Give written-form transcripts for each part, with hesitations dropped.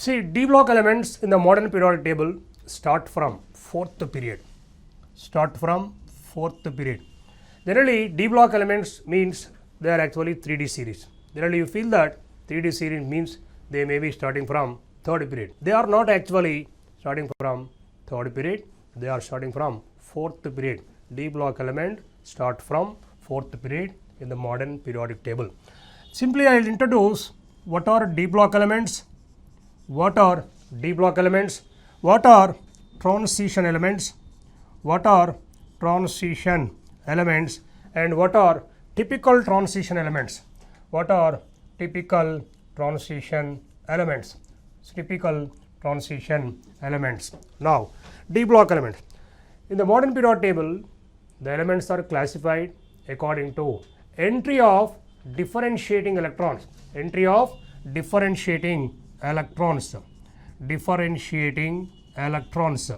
See, D block elements in the modern periodic table start from 4th period. Start from 4th period. Generally, D block elements means they are actually 3D series. Generally, you feel that 3D series means they may be starting from 3rd period. They are not actually starting from 3rd period. They are starting from 4th period. D block element start from 4th period in the modern periodic table. Simply, I will introduce what are D block elements, what are D block elements, what are transition elements, what are transition elements, and what are typical transition elements. What are typical transition elements? Typical transition elements. Now, D block elements. In the modern periodic table, the elements are classified according to entry of differentiating electrons. Entry of differentiating electrons. Differentiating electrons.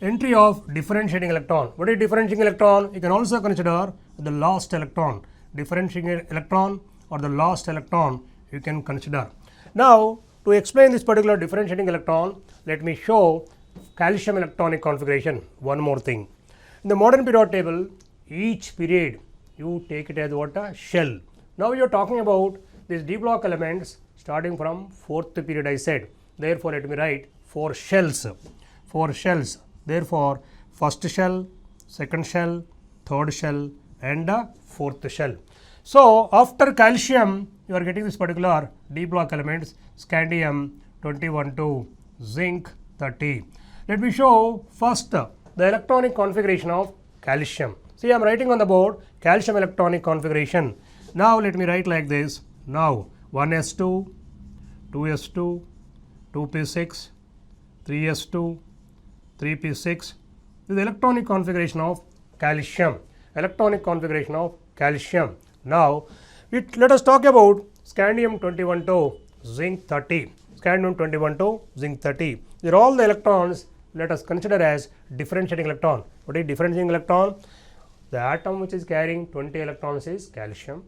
Entry of differentiating electron. What is differentiating electron? You can also consider the last electron. Differentiating electron or the last electron you can consider. Now, to explain this particular differentiating electron, let me show calcium electronic configuration. One more thing. In the modern periodic table, each period you take it as what? A shell. Now, you are talking about these D block elements starting from 4th period, I said. Therefore, let me write 4 shells. 4 shells. Therefore, first shell, second shell, third shell, and 4th shell. So, after calcium, you are getting this particular D block elements, scandium 21 to zinc 30. Let me show first the electronic configuration of calcium. See, I am writing on the board calcium electronic configuration. Now, let me write like this. Now, 1s2, 2s2, 2p6, 3s2, 3p6. This is the electronic configuration of calcium. Electronic configuration of calcium. Now, let us talk about scandium 21 to zinc 30. Scandium 21 to zinc 30. These are all the electrons. Let us consider as differentiating electron. What is differentiating electron? The atom which is carrying 20 electrons is calcium.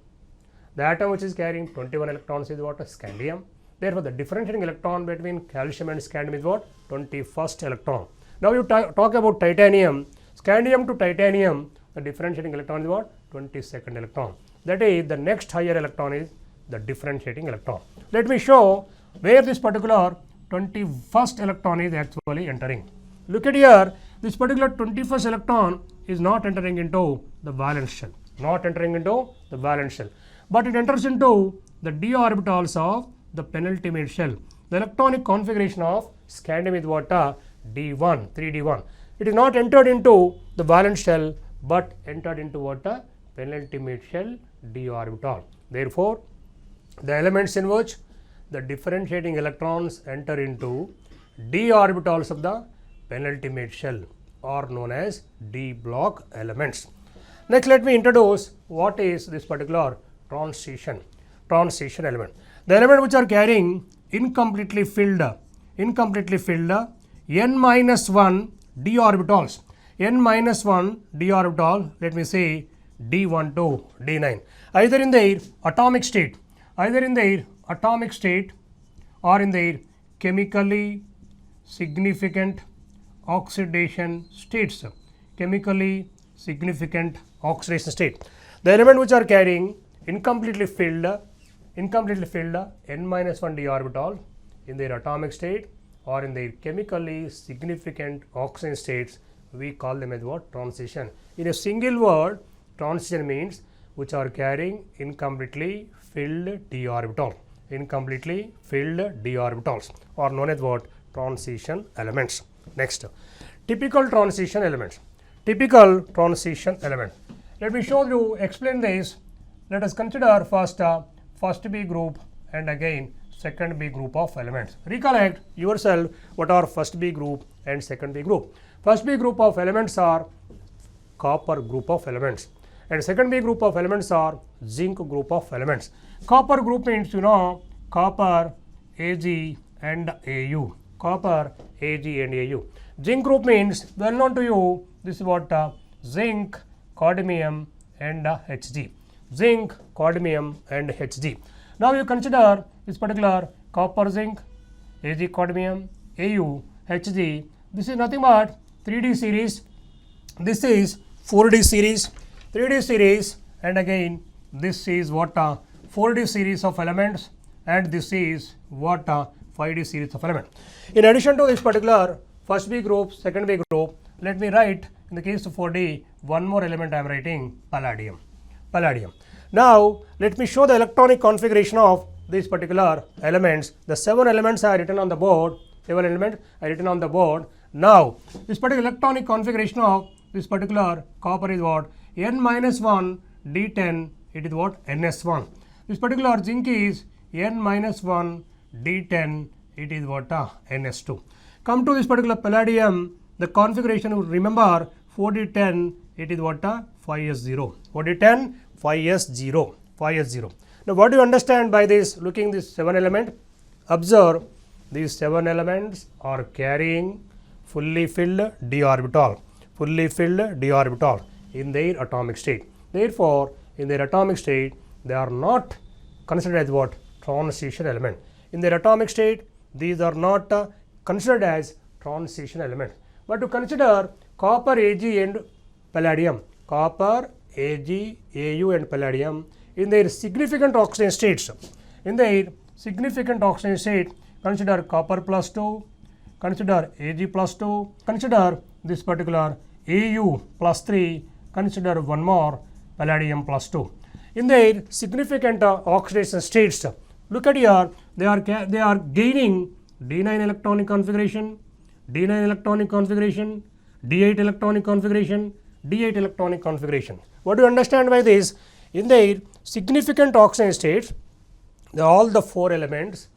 The atom which is carrying 21 electrons is what? Scandium. Therefore, the differentiating electron between calcium and scandium is what? 21st electron. Now, you talk about titanium. Scandium to titanium, the differentiating electron is what? 22nd electron. That is, the next higher electron is the differentiating electron. Let me show where this particular 21st electron is actually entering. Look at here, this particular 21st electron is not entering into the valence shell. Not entering into the valence shell. But it enters into the d orbitals of the penultimate shell. The electronic configuration of scandium is what? D1, 3D1. It is not entered into the valence shell, but entered into what? Penultimate shell d orbital. Therefore, the elements in which the differentiating electrons enter into d orbitals of the penultimate shell are known as D block elements. Next, let me introduce what is this particular transition element. The element which are carrying incompletely filled n-1 d orbitals. n-1 d orbital, let me say d1 to d9, either in their atomic state, or in their chemically significant oxidation states. Chemically significant oxidation state. The element which are carrying incompletely filled n-1 d orbital in their atomic state or in their chemically significant oxidation states, we call them as what? Transition. In a single word, transition means which are carrying incompletely filled d orbital. Incompletely filled d orbitals are known as what? Transition elements. Next, typical transition elements. Typical transition element. Let me show you, explain this. Let us consider first B group and again second B group of elements. Recollect yourself what are first B group and second B group. First B group of elements are copper group of elements and second B group of elements are zinc group of elements. Copper group means copper, Ag and Au. Copper, Ag and Au. Zinc group means well known to you. This is what? Zinc, cadmium and Hg. Zinc, cadmium and Hg. Now you consider this particular copper zinc, Ag cadmium, Au, Hg. This is nothing but 3D series. This is 4D series, 3D series, and again this is what 4D series of elements, and this is what 5D series of elements. In addition to this particular first B group, second B group, let me write in the case of 4D one more element I am writing, palladium. Palladium. Now let me show the electronic configuration of these particular elements. The 7 elements are written on the board. 7 elements are written on the board. Now this particular electronic configuration of this particular copper is what? N-1 D10, it is what? NS1. This particular zinc is N-1 D10, it is what? NS2. Come to this particular palladium, the configuration, remember 4D10, it is what? 5s0. 4D10, 5s0. 5s0. Now what do you understand by this? Looking this 7 element, observe these 7 elements are carrying fully filled d orbital. Fully filled d orbital in their atomic state. Therefore, in their atomic state, they are not considered as what? Transition element. In their atomic state, these are not considered as transition element. But to consider copper, Ag and palladium, copper, Ag, Au and palladium in their significant oxidation states. In their significant oxidation state, consider copper plus 2, consider Ag plus 2, consider this particular Au plus 3, consider one more palladium plus 2. In their significant oxidation states, look at here, they are gaining D9 electronic configuration, D9 electronic configuration, D8 electronic configuration, D8 electronic configuration. What do you understand by this? In their significant oxidation states, all the 4 elements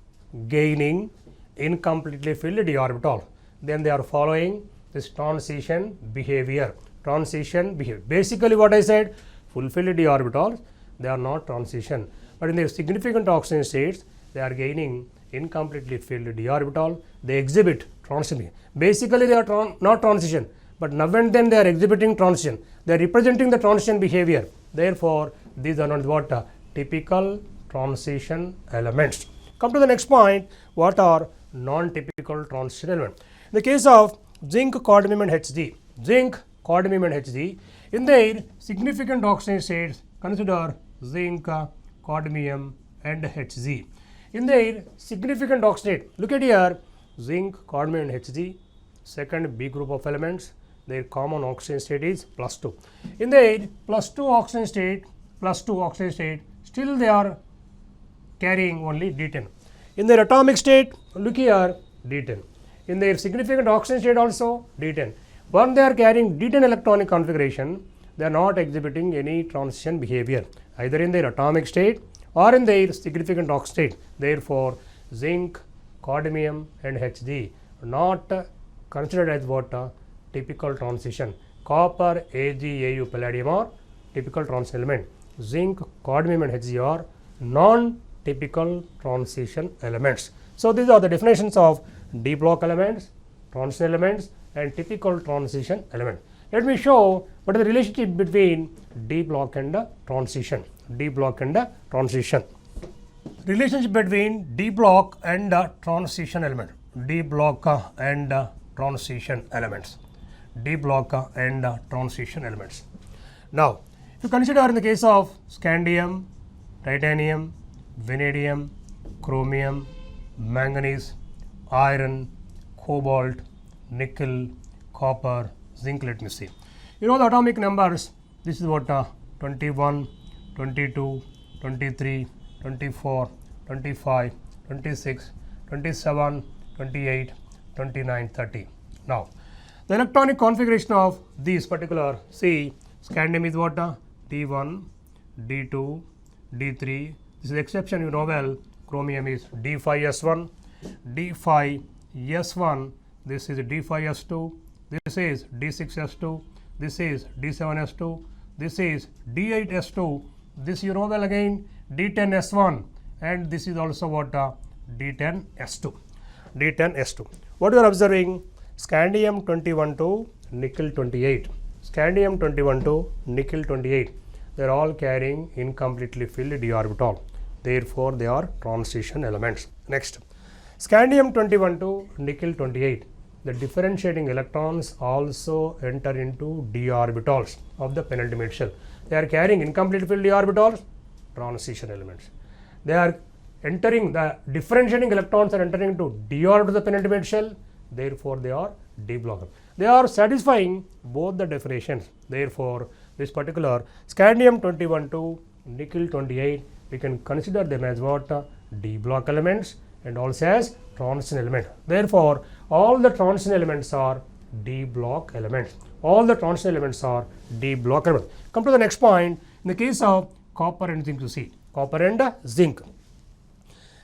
gaining incompletely filled d orbital. Then they are following this transition behavior. Transition behavior. Basically what I said, fulfilled d orbitals, they are not transition. But in their significant oxidation states, they are gaining incompletely filled d orbital. They exhibit transition. Basically they are not transition, but now and then they are exhibiting transition. They are representing the transition behavior. Therefore, these are not what? Typical transition elements. Come to the next point, what are non-typical transition elements? In the case of zinc, cadmium and Hg, zinc, cadmium and Hg, in their significant oxidation states, consider zinc, cadmium and Hg. In their significant oxidate, look at here, zinc, cadmium and Hg, second B group of elements, their common oxidation state is plus 2. In their plus 2 oxidation state, still they are carrying only D10. In their atomic state, look here, D10. In their significant oxidation state also, D10. When they are carrying D10 electronic configuration, they are not exhibiting any transition behavior, either in their atomic state or in their significant oxidation state. Therefore, zinc, cadmium and Hg are not considered as what? Typical transition. Copper, Ag, Au, palladium are typical transition element. Zinc, cadmium and Hg are non-typical transition elements. So these are the definitions of D block elements, transition elements and typical transition element. Let me show what is the relationship between D block and transition. D block and transition. Relationship between D block and transition element. D block and transition elements. D block and transition elements. Now, if you consider in the case of scandium, titanium, vanadium, chromium, manganese, iron, cobalt, nickel, copper, zinc, let me see. You know the atomic numbers, this is what 21, 22, 23, 24, 25, 26, 27, 28, 29, 30. Now, the electronic configuration of these particular, see, scandium is what? D1, D2, D3. This is exception, you know well. Chromium is D5S1, D5S1. This is D5S2. This is D6S2. This is D7S2. This is D8S2. This you know well again D10S1, and this is also what? D10S2. D10S2. What you are observing? Scandium 21 to nickel 28. Scandium 21 to nickel 28. They are all carrying incompletely filled d orbital. therefore they are transition elements. Next, scandium 21 to nickel 28. The differentiating electrons also enter into d orbitals of the penultimate shell. They are carrying incomplete filled d orbitals, transition elements. They are entering, the differentiating electrons are entering into d orbital of the penultimate shell, therefore they are d block. They are satisfying both the definitions. Therefore, this particular scandium 21 to nickel 28, we can consider them as what? D block elements and also as transition element. Therefore, all the transition elements are D block elements. All the transition elements are D block elements. Come to the next point. In the case of copper and zinc, you see copper and zinc.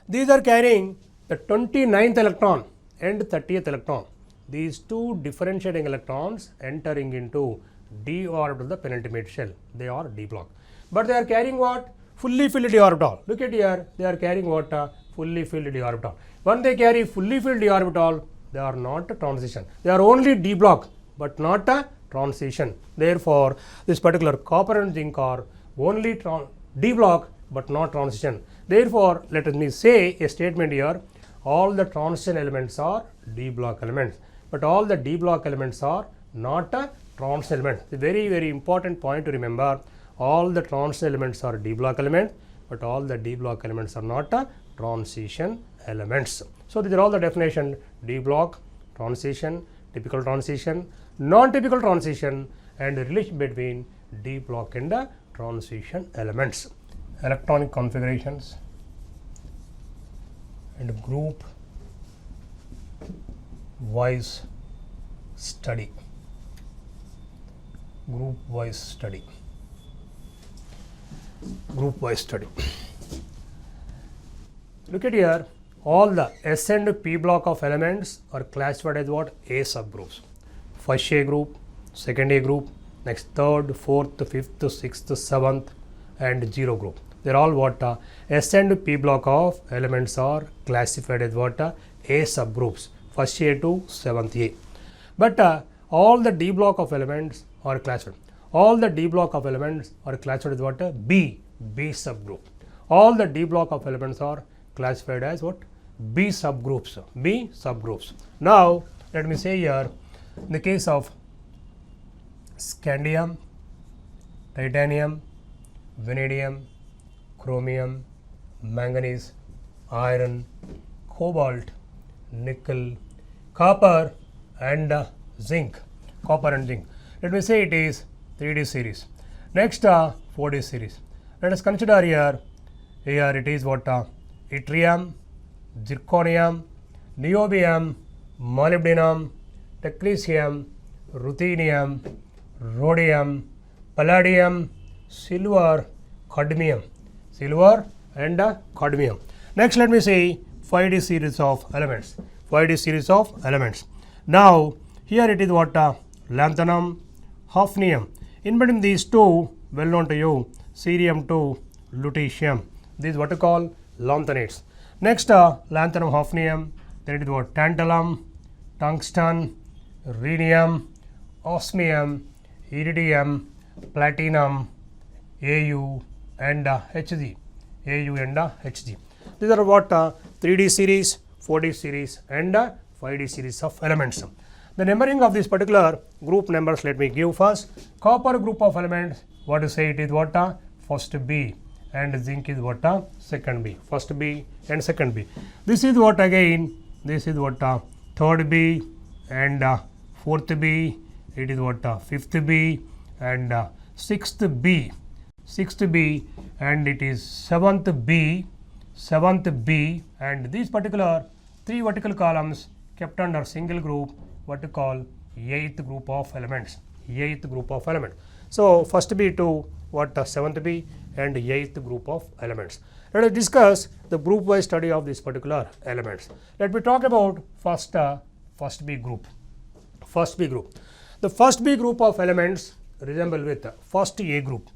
These are carrying the 29th electron and 30th electron. These two differentiating electrons entering into d orbital of the penultimate shell. They are d block. But they are carrying what? Fully filled d orbital. Look at here. They are carrying what? Fully filled d orbital. When they carry fully filled d orbital, they are not a transition. They are only d block, but not a transition. Therefore, this particular copper and zinc are only d block, but not transition. Therefore, let me say a statement here. All the transition elements are d block elements, but all the d block elements are not a transition element. It's a very, very important point to remember. All the transition elements are d block elements, but all the d block elements are not a transition elements. So, these are all the definition: d block, transition, typical transition, non-typical transition, and the relation between d block and the transition elements. Electronic configurations and group wise study. Group wise study. Group wise study. Look at here. All the S and P block of elements are classified as what? A subgroups. First A group, second A group, next third, fourth, fifth, sixth, seventh, and 0 group. They are all what? S and P block of elements are classified as what? A subgroups. First A to 7th A. But all the D block of elements are classified. All the D block of elements are classified as what? B subgroup. All the D block of elements are classified as what? B subgroups. B subgroups. Now, let me say here, in the case of scandium, titanium, vanadium, chromium, manganese, iron, cobalt, nickel, copper and zinc. Copper and zinc. Let me say it is 3D series. Next 4D series. Let us consider here. Here it is what? Yttrium, zirconium, niobium, molybdenum, technetium, ruthenium, rhodium, palladium, silver, cadmium. Silver and cadmium. Next, let me say 5D series of elements. 5D series of elements. Now, here it is what? Lanthanum, hafnium. In between these two, well known to you, cerium to lutetium. This is what you call lanthanides. Next, lanthanum, hafnium. Then it is what? Tantalum, tungsten, rhenium, osmium, iridium, platinum, Au and Hg. Au and Hg. These are what? 3D series, 4D series and 5D series of elements. The numbering of this particular group numbers, let me give first. Copper group of elements, what to say it is what? First B, and zinc is what? Second B. First B and second B. This is what again? This is what? Third B and fourth B. It is what? Fifth B and sixth B. Sixth B and it is seventh B. Seventh B, and these particular 3 vertical columns kept under single group, what to call 8th group of elements. 8th group of elements. So, first B to what? 7th B and 8th group of elements. Let us discuss the group wise study of these particular elements. Let me talk about first B group. First B group. The first B group of elements resemble with first A group.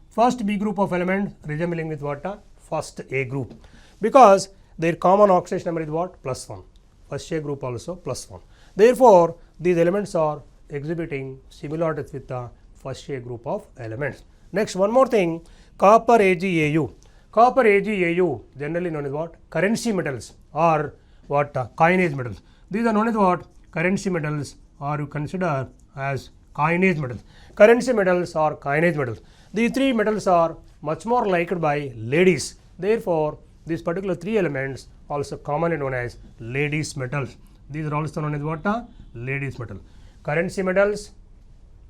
First B group of elements resembling with what? First A group, because their common oxidation number is what? +1. First A group also +1. Therefore, these elements are exhibiting similarities with the first A group of elements. Next, one more thing, copper AgAu. Copper Ag, Au, generally known as what? Currency metals or what? Coinage metals. These are known as what? Currency metals, or you consider as coinage metals. Currency metals or coinage metals. These three metals are much more liked by ladies. Therefore, these particular three elements also commonly known as ladies metals. These are also known as what? Ladies metal. Currency metals,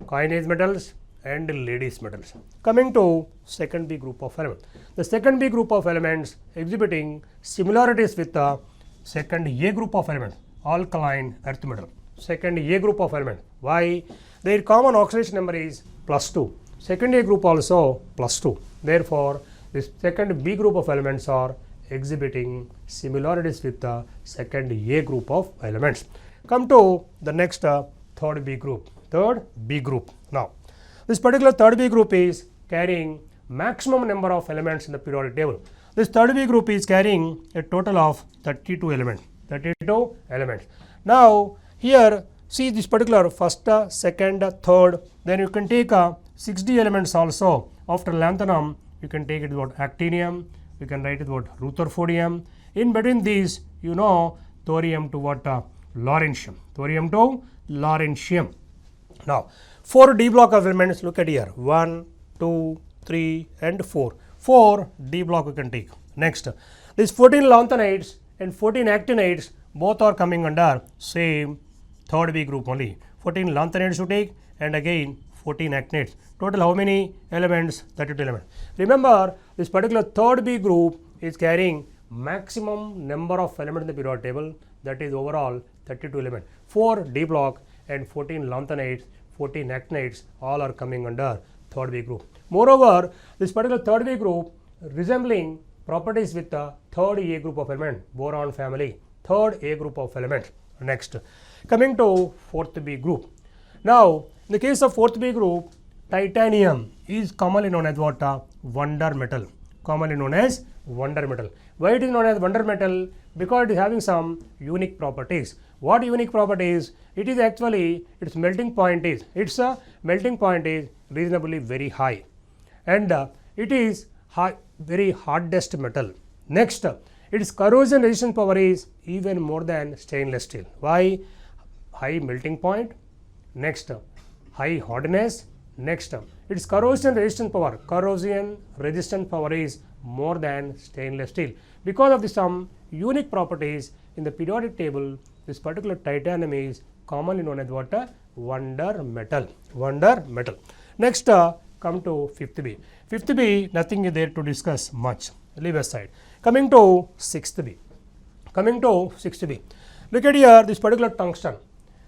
coinage metals, and ladies metals. Coming to second B group of elements. The second B group of elements exhibiting similarities with the second A group of elements, alkaline earth metal. Second A group of elements. Why? Their common oxidation number is +2. Second A group also +2. Therefore, this second B group of elements are exhibiting similarities with the second A group of elements. Come to the next third B group. Third B group. Now, this particular third B group is carrying maximum number of elements in the periodic table. This third B group is carrying a total of 32 elements. 32 elements. Now, here see this particular first, second, third, then you can take 6D elements also. After lanthanum, you can take it what? Actinium, you can write it what? Rutherfordium. In between these, you know, thorium to what? Lawrencium. Thorium to lawrencium. Now, 4 D block of elements, look at here, 1, 2, 3 and 4. 4 D block we can take. Next, these 14 lanthanides and 14 actinides both are coming under same third B group only. 14 lanthanides you take and again 14 actinides. Total how many elements? 32 elements. Remember, this particular third B group is carrying maximum number of elements in the periodic table, that is overall 32 elements. 4 D block and 14 lanthanides, 14 actinides, all are coming under third B group. Moreover, this particular third B group resembling properties with the third A group of elements, boron family, third A group of elements. Next, coming to fourth B group. Now, in the case of fourth B group, titanium is commonly known as what? Wonder metal. Commonly known as wonder metal. Why it is known as wonder metal? Because it is having some unique properties. What unique properties? It is actually its melting point is reasonably very high, and it is very hardest metal. Next, its corrosion resistance power is even more than stainless steel. Why? High melting point. Next, high hardness. Next, its corrosion resistance power is more than stainless steel. Because of some unique properties in the periodic table, this particular titanium is commonly known as what? Wonder metal. Wonder metal. Next, come to fifth B. Fifth B, nothing is there to discuss much. Leave aside. Coming to sixth B. Look at here, this particular tungsten.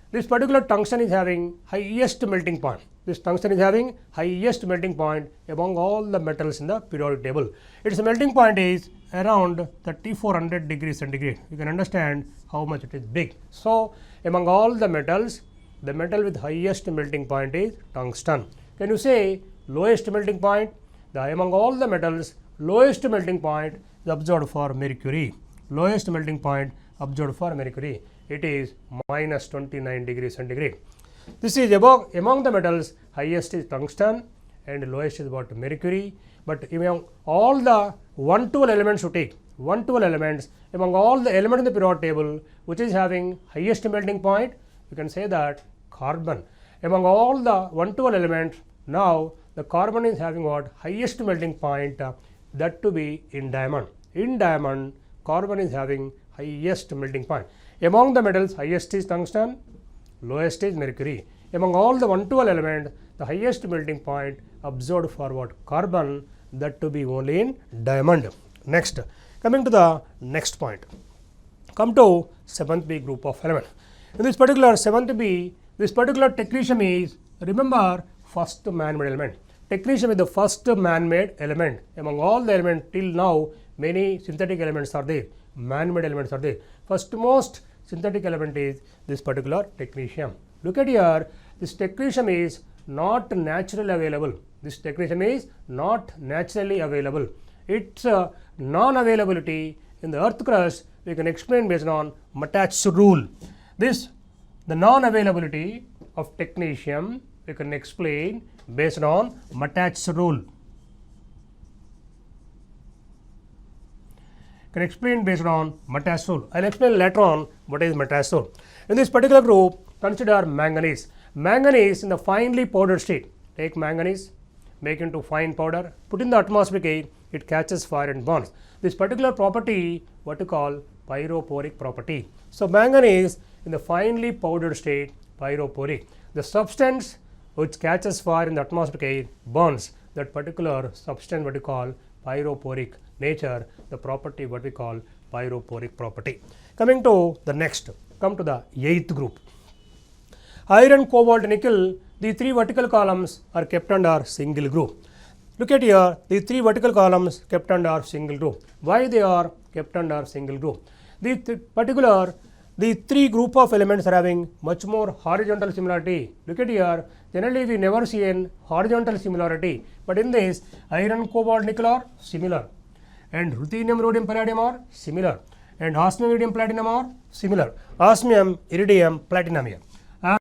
This particular tungsten is having highest melting point. This tungsten is having highest melting point among all the metals in the periodic table. Its melting point is around 3400 degrees centigrade. You can understand how much it is big. So, among all the metals, the metal with highest melting point is tungsten. Can you say lowest melting point? Among all the metals, lowest melting point is observed for mercury. Lowest melting point observed for mercury. It is minus 29 degrees centigrade. This is among the metals, highest is tungsten and lowest is what? Mercury. But among all the 112 elements you take, 112 elements, among all the elements in the periodic table, which is having highest melting point, you can say that carbon. Among all the 112 elements, now the carbon is having what? Highest melting point, that to be in diamond. In diamond, carbon is having highest melting point. Among the metals, highest is tungsten, lowest is mercury. Among all the 112 elements, the highest melting point observed for what? Carbon, that to be only in diamond. Next, coming to the next point. Come to 7th B group of elements. In this particular 7th B, this particular technetium is, remember, first man-made element. Technetium is the first man-made element. Among all the elements till now, many synthetic elements are there, man-made elements are there. First most synthetic element is this particular technetium. Look at here, this technetium is not naturally available. This technetium is not naturally available. Its non-availability in the earth crust we can explain based on Matach's rule. The non-availability of technetium we can explain based on Matach's rule. can explain based on Matthias rule. I will explain later on what is Matthias rule. In this particular group, consider manganese. Manganese in the finely powdered state. Take manganese, make into fine powder, put in the atmospheric air, it catches fire and burns. This particular property, what you call pyrophoric property. So manganese in the finely powdered state, pyrophoric. The substance which catches fire in the atmospheric air burns. That particular substance what you call pyrophoric nature, the property what we call pyrophoric property. Coming to the next, come to the 8th group. Iron, cobalt, nickel, the 3 vertical columns are kept under single group. Look at here, the 3 vertical columns kept under single group. Why they are kept under single group? The 3 group of elements are having much more horizontal similarity. Look at here, generally we never see an horizontal similarity, but in this iron, cobalt, nickel are similar, and ruthenium, rhodium, palladium are similar, and osmium, iridium, platinum are similar. Osmium, iridium, platinum here.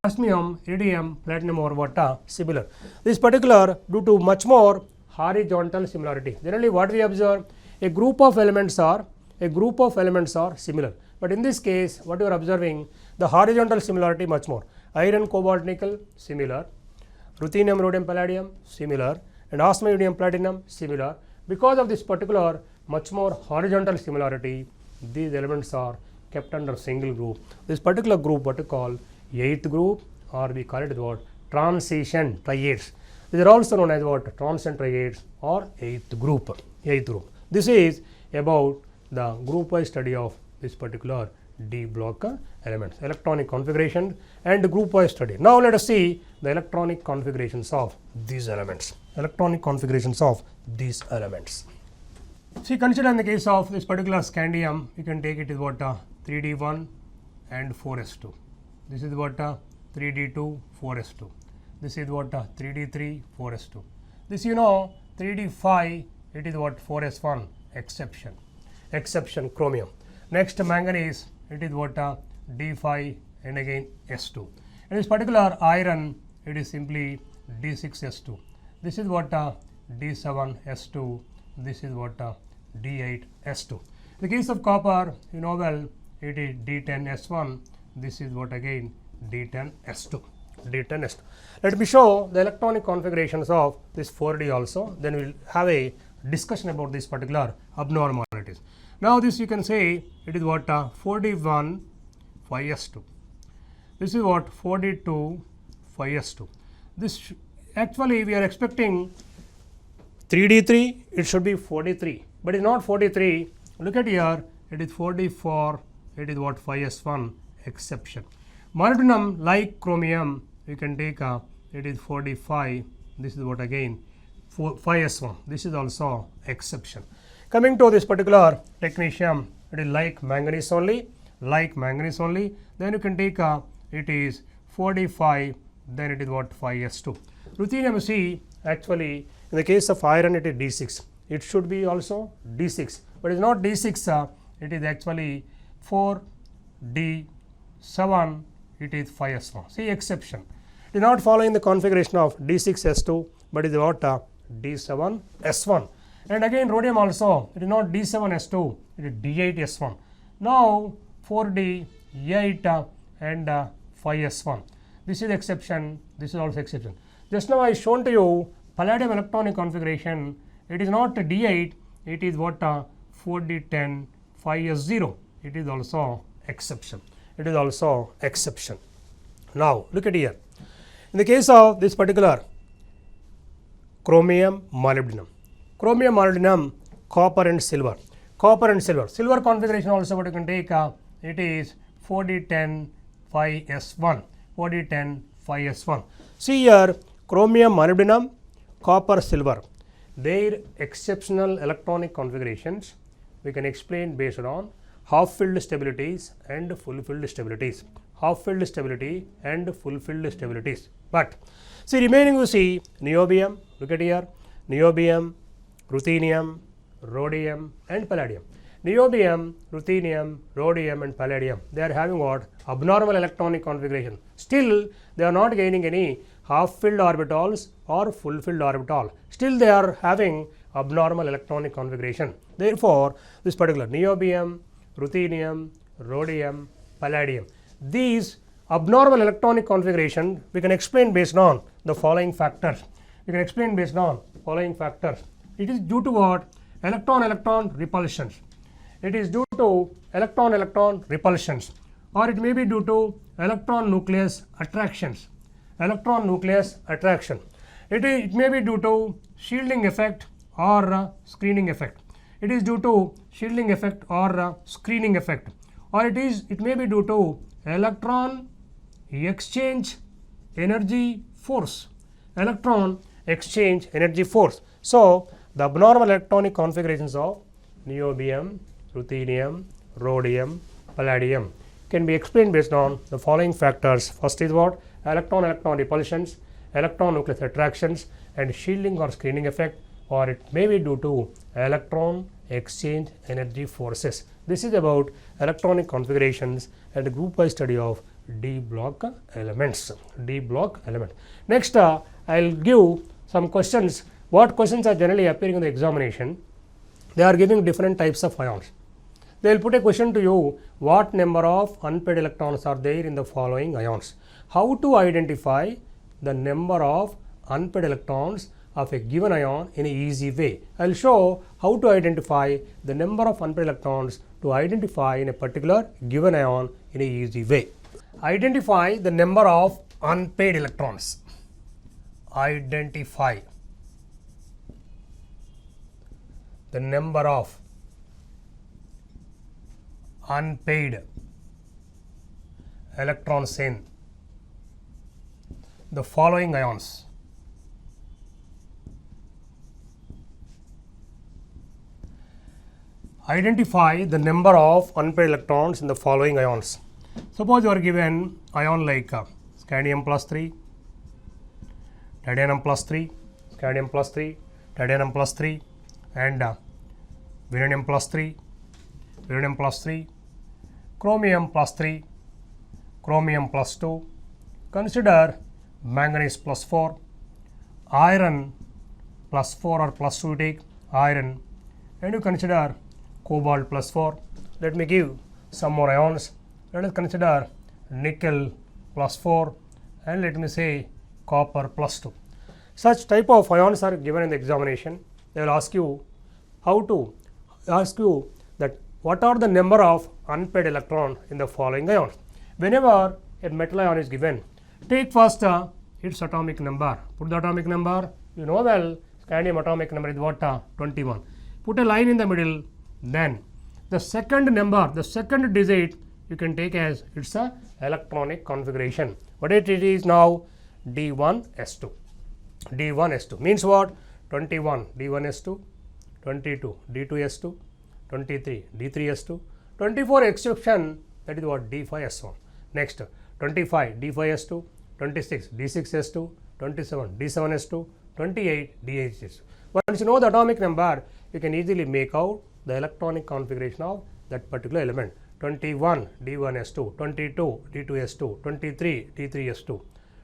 Osmium, iridium, platinum are what are similar. This particular due to much more horizontal similarity. Generally what we observe, a group of elements are similar. But in this case, what you are observing, the horizontal similarity much more. Iron, cobalt, nickel, similar. Ruthenium, rhodium, palladium, similar. And osmium, iridium, platinum, similar. Because of this particular much more horizontal similarity, these elements are kept under single group. This particular group, what you call 8th group, or we call it what? Transition triads. These are also known as what? Transition triads or 8th group. This is about the group-wise study of this particular D block elements, electronic configuration and group-wise study. Now let us see the electronic configurations of these elements. See, consider in the case of this particular scandium, you can take it as what 3D1 and 4s2. This is what 3D2, 4s2. This is what 3D3, 4s2. This 3D5, it is what 4s1, exception chromium. Next manganese, it is what D5 and again S2. In this particular iron, it is simply D6S2. This is what D7S2. This is what D8S2. In the case of copper, you know well, it is D10S1. This is what again D10S2. Let me show the electronic configurations of this 4D also. Then we will have a discussion about this particular abnormalities. Now this you can say it is what 4D1 5s2. This is what 4D2 5s2. This actually we are expecting 3D3, it should be 4D3, but it is not 4D3. Look at here, it is 4D4, it is what 5s1 exception. Molybdenum like chromium, you can take it is 4D5. This is what again 5s1. This is also exception. Coming to this particular technetium, it is like manganese only. Then you can take it is 4D5. Then it is what 5s2. Ruthenium, you see, actually in the case of iron it is D6. It should be also D6, but it is not D6. It is actually 4D7. It is 5s1. See, exception. It is not following the configuration of D6S2, but it is what D7S1. And again rhodium also, it is not D7S2, it is D8S1. Now 4D8 and 5s1. This is exception, this is also exception. Just now I shown to you palladium electronic configuration, it is not D8, it is what 4D10 5s0. It is also exception. Now look at here. In the case of this particular chromium, molybdenum, copper and silver. Silver configuration also what you can take, it is 4D10 5s1. See here, chromium, molybdenum, copper, silver, their exceptional electronic configurations we can explain based on half-filled stabilities and full-filled stabilities. But see, remaining you see niobium, look at here, niobium, ruthenium, rhodium and palladium. Niobium, ruthenium, rhodium and palladium, they are having what? Abnormal electronic configuration. Still they are not gaining any half-filled orbitals or full-filled orbital. Still they are having abnormal electronic configuration. Therefore, this particular niobium, ruthenium, rhodium, palladium, these abnormal electronic configuration we can explain based on the following factors. We can explain based on following factors. It is due to what? Electron-electron repulsions. It is due to electron-electron repulsions, or it may be due to electron-nucleus attractions. Electron-nucleus attraction. It may be due to shielding effect or screening effect. It is due to shielding effect or screening effect, or it may be due to electron exchange energy force. Electron exchange energy force. So, the abnormal electronic configurations of niobium, ruthenium, rhodium, palladium can be explained based on the following factors. First is what? Electron-electron repulsions, electron-nucleus attractions, and shielding or screening effect, or it may be due to electron exchange energy forces. This is about electronic configurations and group wise study of D block elements. D block element. Next, I will give some questions. What questions are generally appearing in the examination? They are giving different types of ions. They will put a question to you, what number of unpaired electrons are there in the following ions? How to identify the number of unpaired electrons of a given ion in an easy way. I will show how to identify the number of unpaired electrons to identify in a particular given ion in an easy way. Identify the number of unpaired electrons. Identify the number of unpaired electrons in the following ions. Identify the number of unpaired electrons in the following ions. Suppose you are given ion like scandium plus 3, titanium plus 3, scandium plus 3, titanium plus 3, and vanadium plus 3, vanadium plus 3, chromium plus 3, chromium plus 2. Consider manganese plus 4, iron plus 4 or plus 2, take iron, and you consider cobalt plus 4. Let me give some more ions. Let us consider nickel plus 4, and let me say copper plus 2. Such type of ions are given in the examination. They will ask you that what are the number of unpaired electron in the following ions. Whenever a metal ion is given, take first its atomic number. Put the atomic number. You know well, scandium atomic number is what? 21. Put a line in the middle. Then the second number, the second digit, you can take as its electronic configuration. What it is now? D1s2. D1s2 means what? 21 D1s2, 22 D2s2, 23 D3s2, 24 exception, that is what? D5s1. Next 25 D5s2, 26 D6s2, 27 D7s2, 28 D8s2. Once you know the atomic number, you can easily make out the electronic configuration of that particular element. 21 D1s2, 22 D2s2, 23 D3s2,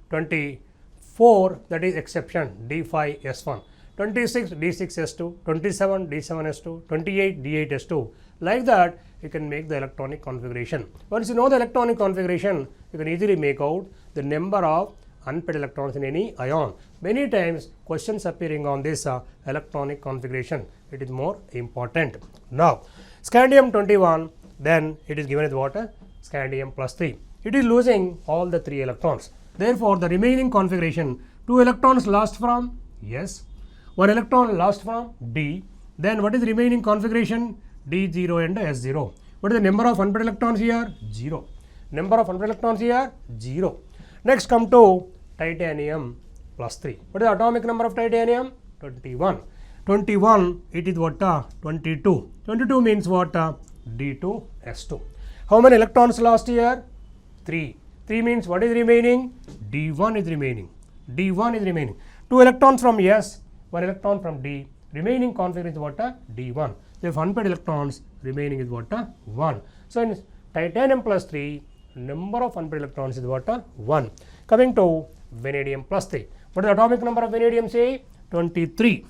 24, that is exception, D5s1, 26 D6s2, 27 D7s2, 28 D8s2. Like that, you can make the electronic configuration. Once you know the electronic configuration, you can easily make out the number of unpaired electrons in any ion. Many times questions appearing on this electronic configuration, it is more important. Now, scandium 21, then it is given as what? Scandium plus 3. It is losing all the 3 electrons. Therefore, the remaining configuration, 2 electrons lost from S, 1 electron lost from D. Then what is the remaining configuration? D0 and S0. What is the number of unpaired electrons here? 0. Number of unpaired electrons here? 0. Next come to titanium plus 3. What is the atomic number of titanium? 21. 21, it is what? 22. 22 means what? D2s2. How many electrons lost here? 3. 3 means what is remaining? D1 is remaining. D1 is remaining. 2 electrons from S, 1 electron from D. Remaining configuration is what? D1. Therefore, unpaired electrons remaining is what? 1. So, in titanium plus 3, number of unpaired electrons is what? 1. Coming to vanadium plus 3. What is the atomic number of vanadium? Say 23.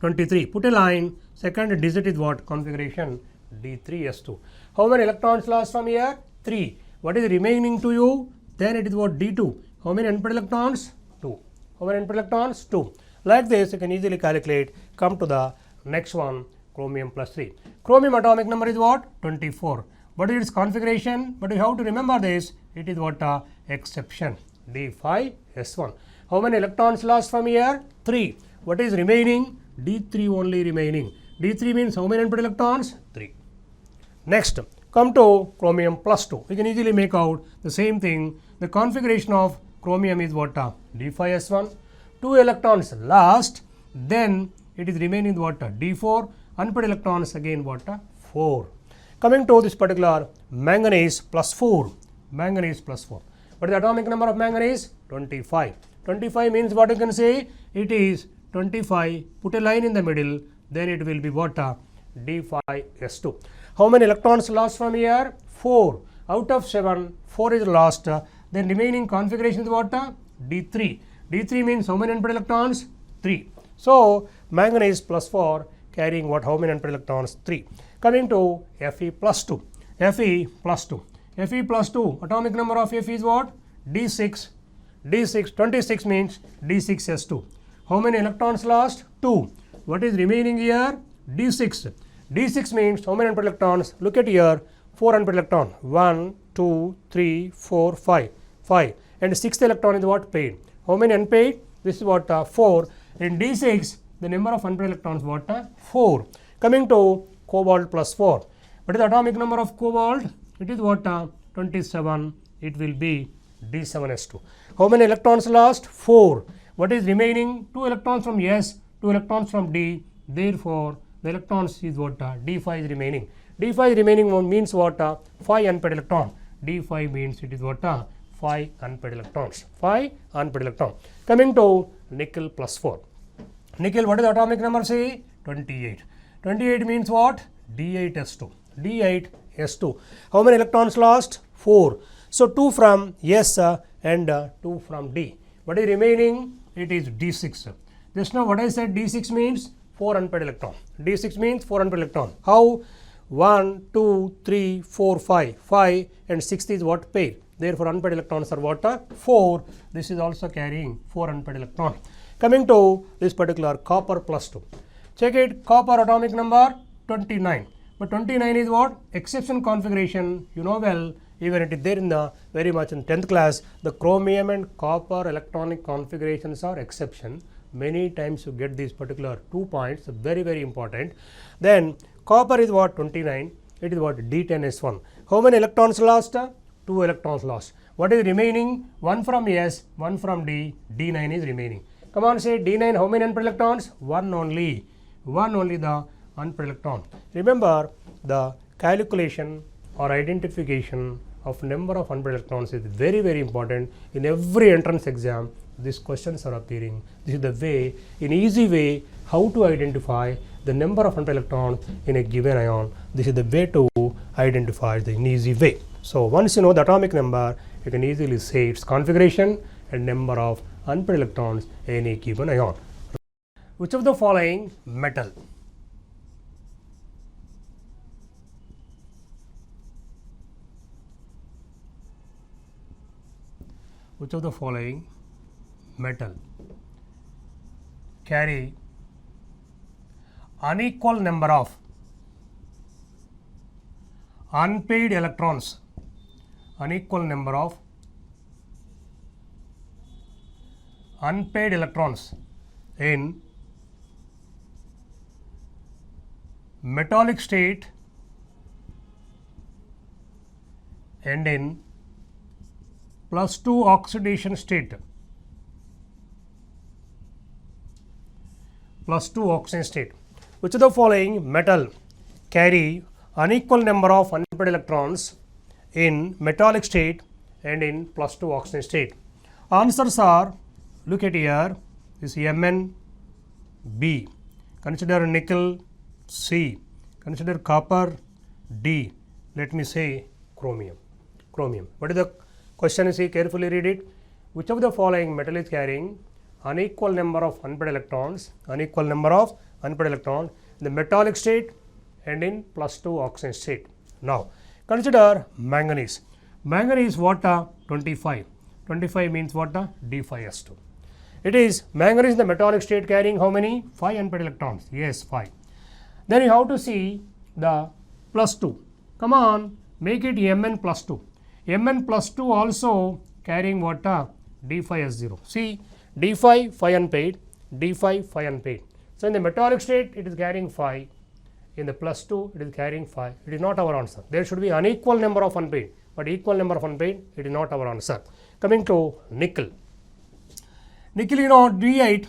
23. Put a line, second digit is what? Configuration D3S2. How many electrons lost from here? 3. What is remaining to you? Then it is what? D2. How many unpaired electrons? 2. How many unpaired electrons? 2. Like this, you can easily calculate. Come to the next one, chromium plus 3. Chromium atomic number is what? 24. What is its configuration? But you have to remember this. It is what? Exception. D5S1. How many electrons lost from here? 3. What is remaining? D3 only remaining. D3 means how many unpaired electrons? 3. Next, come to chromium plus 2. We can easily make out the same thing. The configuration of chromium is what? D5S1. 2 electrons last. Then it is remaining what? D4. Unpaired electrons again what? 4. Coming to this particular manganese plus 4. Manganese plus 4. What is the atomic number of manganese? 25. 25 means what you can say? It is 25. Put a line in the middle. Then it will be what? D5S2. How many electrons lost from here? 4. Out of 7, 4 is lost. Then remaining configuration is what? D3. D3 means how many unpaired electrons? 3. So, manganese plus 4 carrying what? How many unpaired electrons? 3. Coming to Fe plus 2. Fe plus 2. Fe plus 2. Atomic number of Fe is what? D6. D6. 26 means D6S2. How many electrons lost? 2. What is remaining here? D6. D6 means how many unpaired electrons? Look at here. 4 unpaired electrons. 1, 2, 3, 4, 5. 5. And 6th electron is what? Paid. How many unpaid? This is what? 4. In D6, the number of unpaired electrons what? 4. Coming to cobalt plus 4. What is the atomic number of cobalt? It is what? 27. It will be D7S2. How many electrons lost? 4. What is remaining? 2 electrons from S, 2 electrons from D. Therefore, the electrons is what? D5 is remaining. D5 remaining one means what? 5 unpaired electron. D5 means it is what? 5 unpaired electrons. 5 unpaired electron. Coming to nickel plus 4. Nickel, what is the atomic number say? 28. 28 means what? D8S2. D8S2. How many electrons lost? 4. So, 2 from S and 2 from D. What is remaining? It is D6. Just now what I said D6 means 4 unpaired electron. D6 means 4 unpaired electron. How? 1, 2, 3, 4, 5. 5 and 6 is what? Paid. Therefore, unpaired electrons are what? 4. This is also carrying 4 unpaired electrons. Coming to this particular copper plus 2. Check it. Copper atomic number 29. But 29 is what? Exception configuration. You know well, even it is there in the very much in 10th class. The chromium and copper electronic configurations are exception. Many times you get these particular 2 points. Very, very important. Then copper is what? 29. It is what? D10S1. How many electrons lost? 2 electrons lost. What is remaining? 1 from S, 1 from D. D9 is remaining. Come on, say D9. How many unpaired electrons? 1 only. 1 only the unpaired electron. Remember, the calculation or identification of number of unpaired electrons is very, very important. In every entrance exam, these questions are appearing. This is the way, in easy way, how to identify the number of unpaired electrons in a given ion. This is the way to identify the in easy way. So, once you know the atomic number, you can easily say its configuration and number of unpaired electrons in a given ion. Which of the following metal? Which of the following metal carry unequal number of unpaired electrons? Unequal number of unpaired electrons in metallic state and in +2 oxidation state. +2 oxidation state. Which of the following metal carry unequal number of unpaired electrons in metallic state and in +2 oxidation state? Answers are, look at here, this Mn, B. Consider nickel, C. Consider copper, D. Let me say chromium. Chromium. What is the question? See, carefully read it. Which of the following metal is carrying unequal number of unpaired electrons? Unequal number of unpaired electron in the metallic state and in +2 oxygen state. Now, consider manganese. Manganese what? 25. 25 means what? D5S2. It is manganese in the metallic state carrying how many? 5 unpaired electrons. Yes, 5. Then you have to see the +2. Come on, make it Mn +2. Mn +2 also carrying what? D5S0. See, D5, 5 unpaired, D5, 5 unpaired. So, in the metallic state, it is carrying 5. In the +2, it is carrying 5. It is not our answer. There should be unequal number of unpaired, but equal number of unpaired, it is not our answer. Coming to nickel. Nickel, you know, D8,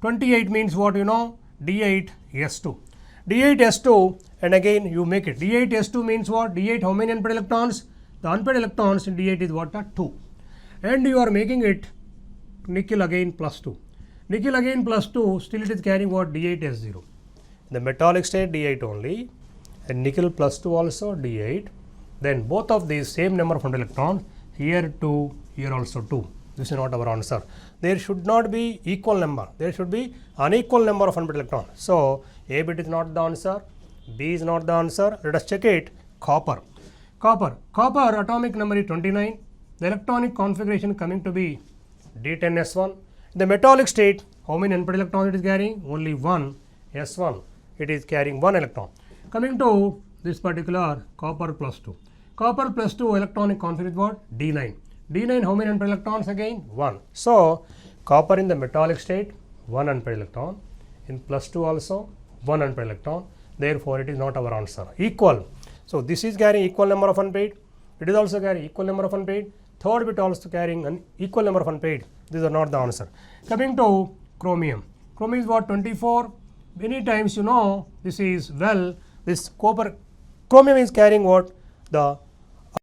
28 means what, you know? D8S2. D8S2, and again you make it. D8S2 means what? D8, how many unpaired electrons? The unpaired electrons in D8 is what? 2. And you are making it nickel again +2. Nickel again +2, still it is carrying what? D8S0. The metallic state D8 only, and nickel +2 also D8. Then both of these same number of unpaired electrons, here 2, here also 2. This is not our answer. There should not be equal number. There should be unequal number of unpaired electrons. So, A bit is not the answer, B is not the answer. Let us check it. Copper. Copper atomic number is 29. The electronic configuration coming to be D10S1. The metallic state, how many unpaired electrons it is carrying? Only 1 S1. It is carrying 1 electron. Coming to this particular copper +2. Copper +2 electronic configuration is what? D9. D9, how many unpaired electrons again? 1. So, copper in the metallic state, 1 unpaired electron. In +2 also, 1 unpaired electron. Therefore, it is not our answer. Equal. So, this is carrying equal number of unpaired. It is also carrying equal number of unpaired. Third bit also carrying an equal number of unpaired. These are not the answer. Coming to chromium. Chromium is what? 24. Many times you know this is this copper. Chromium is carrying what? The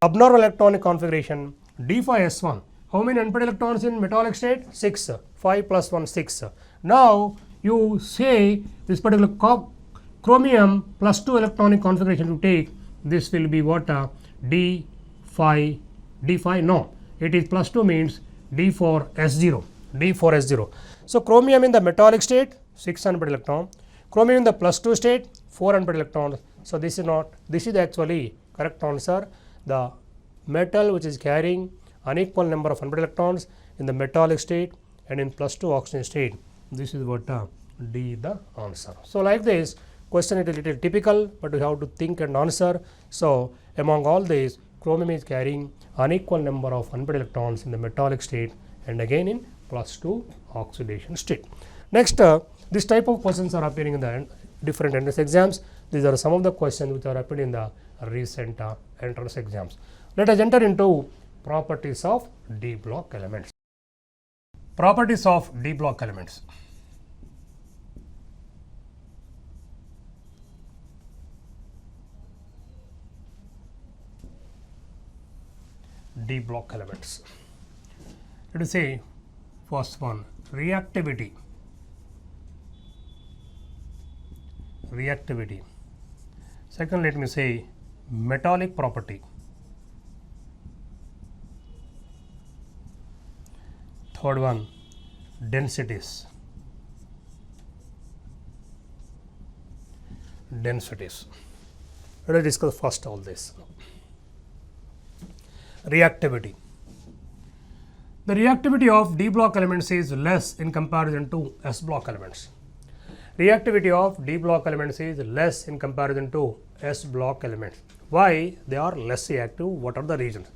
abnormal electronic configuration D5S1. How many unpaired electrons in metallic state? 6. 5 plus 1, 6. Now, you say this particular chromium +2 electronic configuration you take, this will be what? D5, no, it is +2 means D4S0, D4S0. So, chromium in the metallic state, 6 unpaired electron, chromium in the +2 state, 4 unpaired electrons. So, this is actually correct answer. The metal which is carrying unequal number of unpaired electrons in the metallic state and in +2 oxygen state, this is what D the answer. So, like this question it is little typical, but we have to think and answer. So, among all these, chromium is carrying unequal number of unpaired electrons in the metallic state and again in +2 oxidation state. Next, this type of questions are appearing in the different entrance exams. These are some of the questions which are appeared in the recent entrance exams. Let us enter into properties of D block elements. Properties of D block elements. D block elements. Let us say first one, reactivity. Reactivity. Second, let me say metallic property. Third one, densities. Densities. Let us discuss first all this. Reactivity. The reactivity of D block elements is less in comparison to S block elements. Reactivity of D block elements is less in comparison to S block elements. Why they are less reactive? What are the reasons?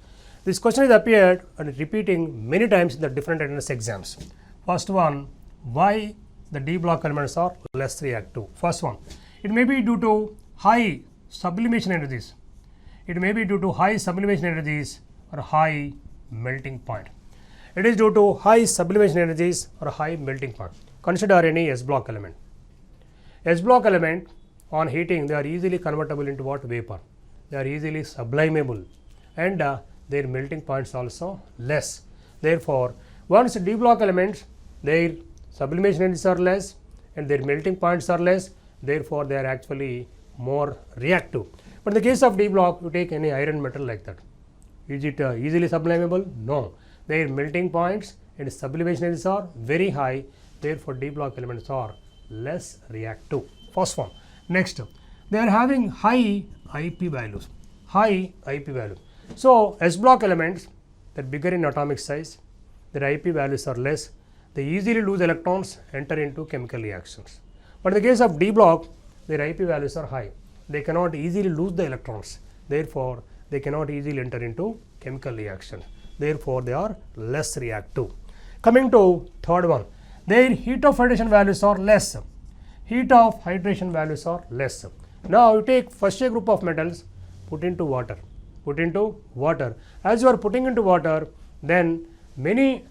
This question is appeared and repeating many times in the different entrance exams. First one, why the D block elements are less reactive? First one, it may be due to high sublimation energies. It may be due to high sublimation energies or high melting point. It is due to high sublimation energies or high melting point. Consider any S block element. S block element on heating, they are easily convertible into what? Vapor. They are easily sublimable and their melting points also less. Therefore, once D block elements, their sublimation energies are less and their melting points are less, therefore they are actually more reactive. But in the case of D block, you take any iron metal like that. Is it easily sublimable? No. Their melting points and sublimation energies are very high, therefore D block elements are less reactive. First one. Next, they are having high IP values. High IP values. So, S block elements that bigger in atomic size, their IP values are less. They easily lose electrons, enter into chemical reactions. But in the case of D block, their IP values are high. They cannot easily lose the electrons. Therefore, they cannot easily enter into chemical reactions. Therefore, they are less reactive. Coming to third one, their heat of hydration values are less. Heat of hydration values are less. Now, you take first A group of metals, put into water. Put into water. As you are putting into water, then many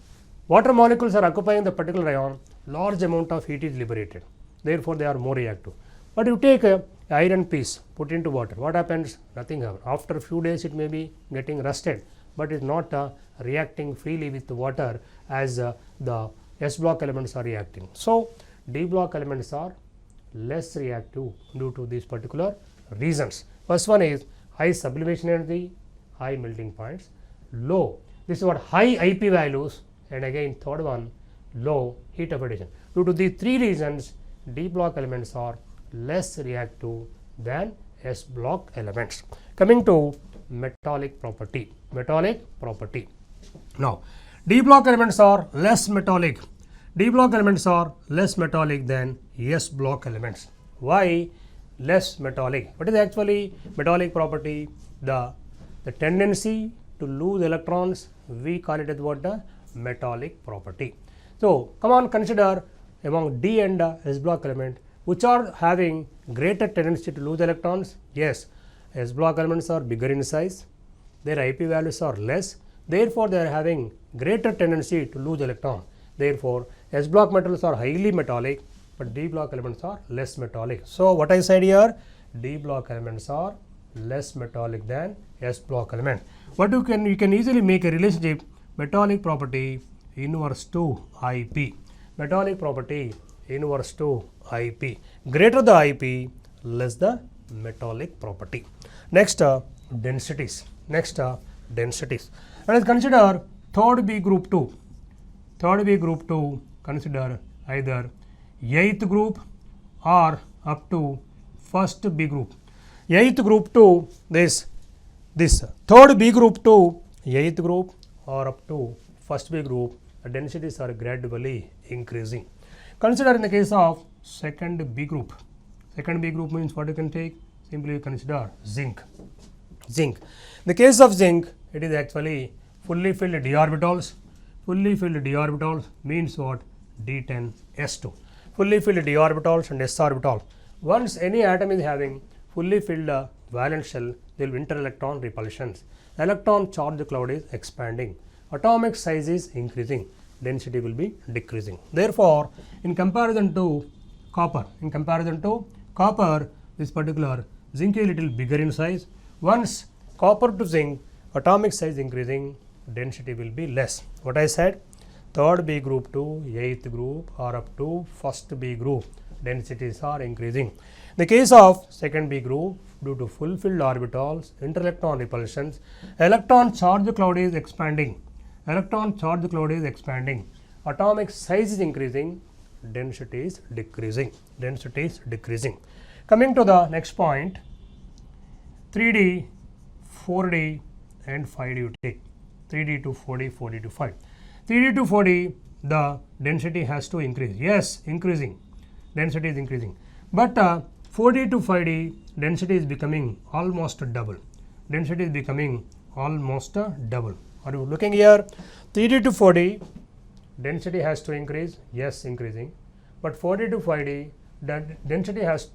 water molecules are occupying the particular ion, large amount of heat is liberated. Therefore, they are more reactive. But you take a iron piece, put into water. What happens? Nothing happens. After a few days, it may be getting rusted, but it is not reacting freely with the water as the S block elements are reacting. So, D block elements are less reactive due to these particular reasons. First one is high sublimation energy, high melting points, low. This is what high IP values, and again third one, low heat of addition. Due to these three reasons, D block elements are less reactive than S block elements. Coming to metallic property. Metallic property. Now, D block elements are less metallic. D block elements are less metallic than S block elements. Why less metallic? What is actually metallic property? The tendency to lose electrons, we call it as what? The metallic property. So, come on, consider among D and S block element which are having greater tendency to lose electrons. Yes, S block elements are bigger in size, their IP values are less, therefore, they are having greater tendency to lose electron. Therefore, S block metals are highly metallic, but D block elements are less metallic. So, what I said here, D block elements are less metallic than S block element. What you can easily make a relationship, metallic property inverse to IP. Metallic property inverse to IP. Greater the IP, less the metallic property. Next, densities. Next, densities. Let us consider third B group 2. Third B group 2, consider either 8th group or up to first B group. 8th group 2, this third B group 2, 8th group or up to first B group, the densities are gradually increasing. Consider in the case of second B group. Second B group means what you can take? Simply consider zinc. Zinc. In the case of zinc, it is actually fully filled d orbitals. Fully filled d orbitals means what? D10S2. Fully filled d orbitals and s orbital. Once any atom is having fully filled valence shell, there will be inter-electron repulsions. Electron charge cloud is expanding. Atomic size is increasing. Density will be decreasing. Therefore, in comparison to copper, this particular zinc is little bigger in size. Once copper to zinc, atomic size increasing, density will be less. What I said, third B group to 8th group or up to first B group, densities are increasing. In the case of second B group, due to fulfilled orbitals, inter-electron repulsions, electron charge cloud is expanding. Electron charge cloud is expanding. Atomic size is increasing, density is decreasing. Density is decreasing. Coming to the next point, 3D, 4D and 5D you take. 3D to 4D, 4D to 5. 3D to 4D, the density has to increase. Yes, increasing. Density is increasing. But 4D to 5D, density is becoming almost double. Density is becoming almost double. Are you looking here? 3D to 4D, density has to increase. Yes, increasing. But 4D to 5D, that density has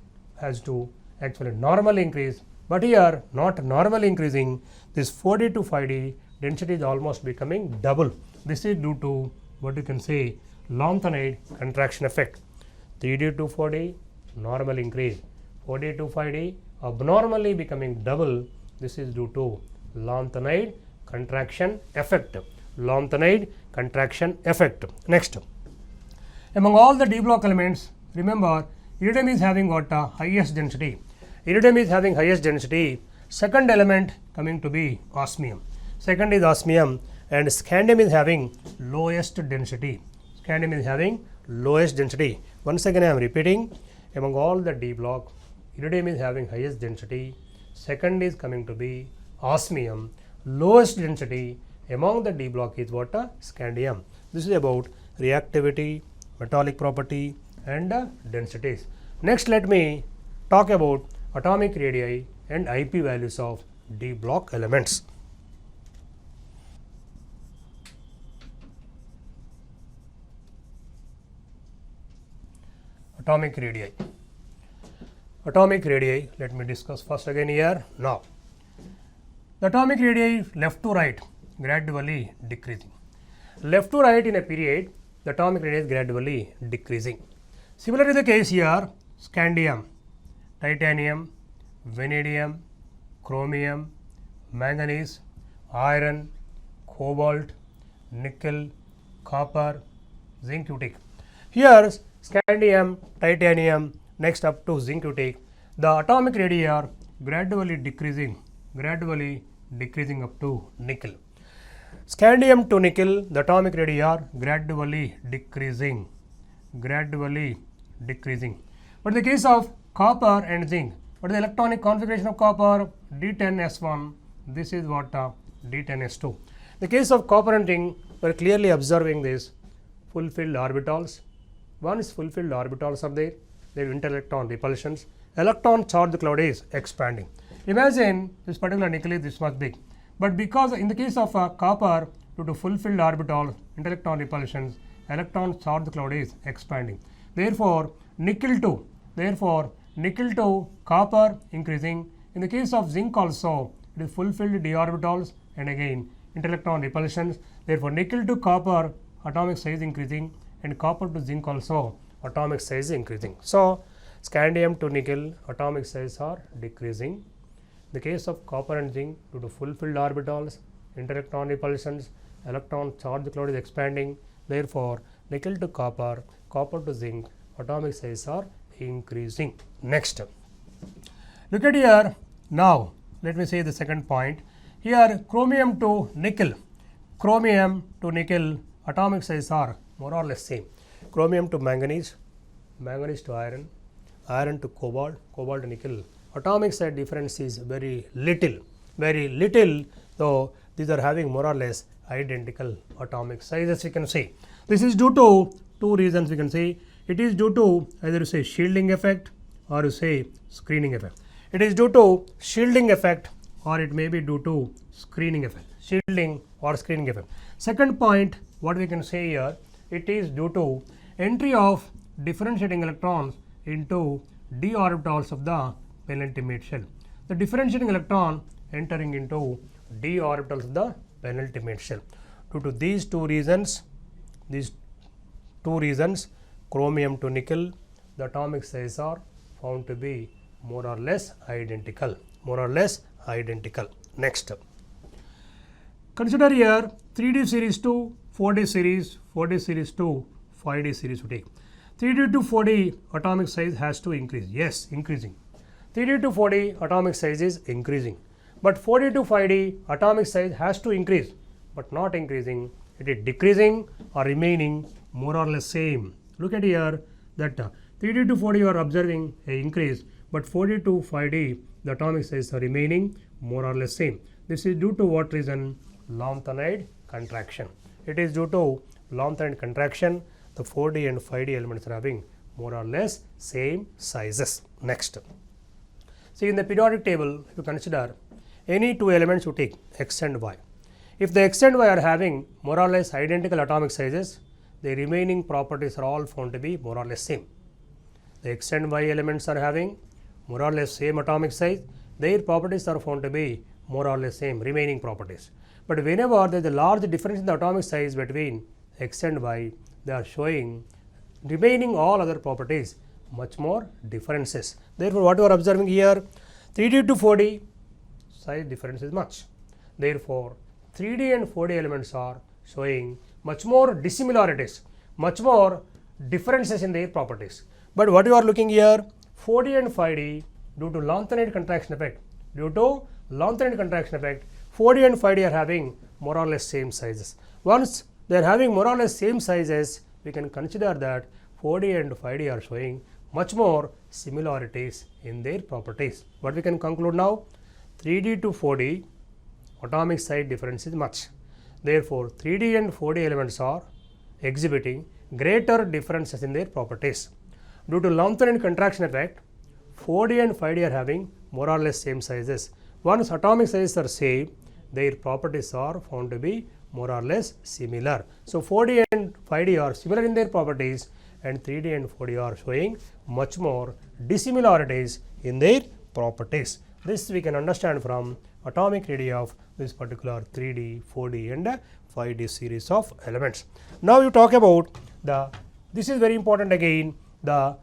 to actually normally increase. But here, not normally increasing. This 4D to 5D, density is almost becoming double. This is due to what you can say lanthanide contraction effect. 3D to 4D, normal increase. 4D to 5D, abnormally becoming double. This is due to lanthanide contraction effect. Lanthanide contraction effect. Next, among all the D block elements, remember iridium is having what? Highest density. Iridium is having highest density. Second element coming to be osmium. Second is osmium, and scandium is having lowest density. Scandium is having lowest density. Once again I am repeating, among all the D block, iridium is having highest density, second is coming to be osmium, lowest density among the D block is what? Scandium. This is about reactivity, metallic property and densities. Next let me talk about atomic radii and IP values of D block elements. Atomic radii. Atomic radii, let me discuss first again here. Now, the atomic radii left to right gradually decreasing. Left to right in a period, the atomic radii is gradually decreasing. Similarly, the case here, scandium, titanium, vanadium, chromium, manganese, iron, cobalt, nickel, copper, zincutic. Here, scandium, titanium, next up to zincutic, the atomic radii are gradually decreasing up to nickel. Scandium to nickel, the atomic radii are gradually decreasing. But in the case of copper and zinc, what is the electronic configuration of copper? D10S1, this is what D10S2. In the case of copper and zinc, we are clearly observing this fulfilled orbitals. One is fulfilled orbitals are there, they have inter-electron repulsions. Electron charge cloud is expanding. Imagine this particular nickel is this much big, but because in the case of copper, due to fulfilled orbital, inter-electron repulsions, electron charge cloud is expanding. Therefore, nickel to copper increasing. In the case of zinc also, it is fulfilled d orbitals and again inter-electron repulsions. Therefore, nickel to copper atomic size increasing and copper to zinc also atomic size increasing. So, scandium to nickel atomic size are decreasing. In the case of copper and zinc, due to fulfilled orbitals, inter-electron repulsions, electron charge cloud is expanding. Therefore, nickel to copper, copper to zinc atomic size are increasing. Next, look at here. Now, let me say the second point. Here, chromium to nickel atomic size are more or less same. Chromium to manganese, manganese to iron, iron to cobalt, cobalt to nickel. Atomic size difference is very little, though these are having more or less identical atomic sizes, we can say. This is due to two reasons, we can say. It is due to either you say shielding effect or you say screening effect. It is due to shielding effect or it may be due to screening effect. Shielding or screening effect. Second point, what we can say here, it is due to entry of differentiating electrons into d orbitals of the penultimate shell. The differentiating electron entering into d orbitals of the penultimate shell. Due to these two reasons, chromium to nickel, the atomic size are found to be more or less identical. Next, consider here 3D series to 4D series, 4D series to 5D series to take. 3D to 4D atomic size has to increase. Yes, increasing. 3D to 4D atomic size is increasing. But 4D to 5D atomic size has to increase, but not increasing. It is decreasing or remaining more or less same. Look at here that 3D to 4D you are observing a increase, but 4D to 5D the atomic size are remaining more or less same. This is due to what reason? Lambda-wide contraction. It is due to Lambda-wide contraction. The 4D and 5D elements are having more or less same sizes. Next, see in the periodic table, if you consider any two elements you take X and Y. If the X and Y are having more or less identical atomic sizes, the remaining properties are all found to be more or less same. The X and Y elements are having more or less same atomic size, their properties are found to be more or less same remaining properties. But whenever there is a large difference in the atomic size between X and Y, they are showing remaining all other properties much more differences. Therefore, what you are observing here, 3D to 4D size difference is much. Therefore, 3D and 4D elements are showing much more dissimilarities, much more differences in their properties. But what you are looking here, 4D and 5D due to Lambda-wide contraction effect, 4D and 5D are having more or less same sizes. Once they are having more or less same sizes, we can consider that 4D and 5D are showing much more similarities in their properties. What we can conclude now? 3D to 4D atomic site difference is much. Therefore, 3D and 4D elements are exhibiting greater differences in their properties. Due to Lambton and contraction effect, 4D and 5D are having more or less same sizes. Once atomic sizes are same, their properties are found to be more or less similar. So, 4D and 5D are similar in their properties, and 3D and 4D are showing much more dissimilarities in their properties. This we can understand from atomic radii of this particular 3D, 4D and 5D series of elements. Now, you talk about this is very important again, the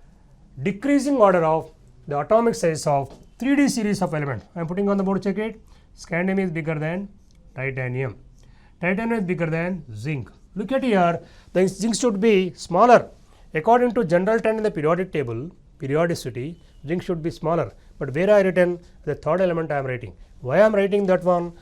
decreasing order of the atomic size of 3D series of elements. I am putting on the board, check it. Scandium is bigger than titanium. Titanium is bigger than zinc. Look at here, the zinc should be smaller. According to general trend in the periodic table, periodicity, zinc should be smaller. But where I written the third element I am writing. Why I am writing that one?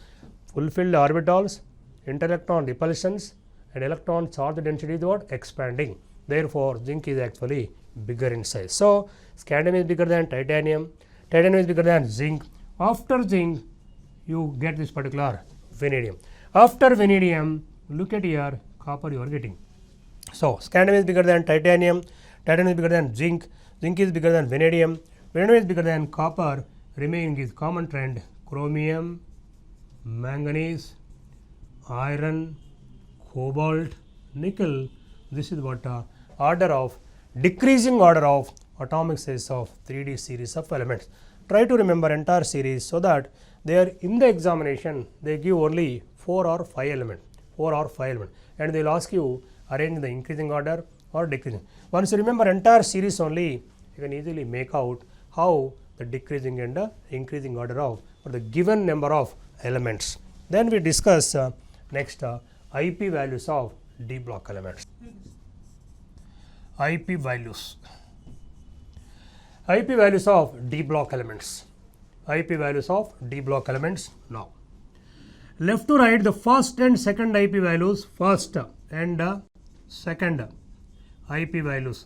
Fulfilled orbitals, inter-electron repulsions, and electron charge density is what? Expanding. Therefore, zinc is actually bigger in size. So, scandium is bigger than titanium, titanium is bigger than zinc. After zinc, you get this particular vanadium. After vanadium, look at here, copper you are getting. So, scandium is bigger than titanium, titanium is bigger than zinc, zinc is bigger than vanadium, vanadium is bigger than copper, remaining is common trend chromium, manganese, iron, cobalt, nickel. This is what order of decreasing order of atomic size of 3D series of elements. Try to remember entire series so that they are in the examination they give only 4 or 5 elements, and they will ask you arrange in the increasing order or decreasing. Once you remember entire series only, you can easily make out how the decreasing and the increasing order of or the given number of elements. Then we discuss next IP values of D block elements. IP values of D block elements. IP values of D block elements. Now, left to right, the first and second IP values, first and second IP values.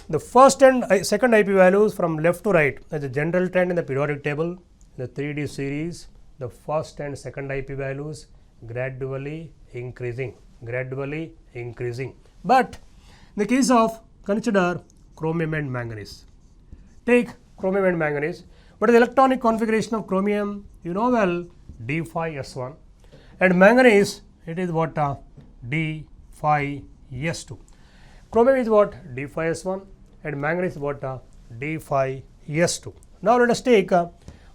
The first and second IP values from left to right as a general trend in the periodic table, the 3D series, the first and second IP values gradually increasing. But in the case of consider chromium and manganese. Take chromium and manganese. What is the electronic configuration of chromium? You know well, D5S1, and manganese it is what D5S2. Chromium is what? D5S1, and manganese is what? D5S2. Now let us take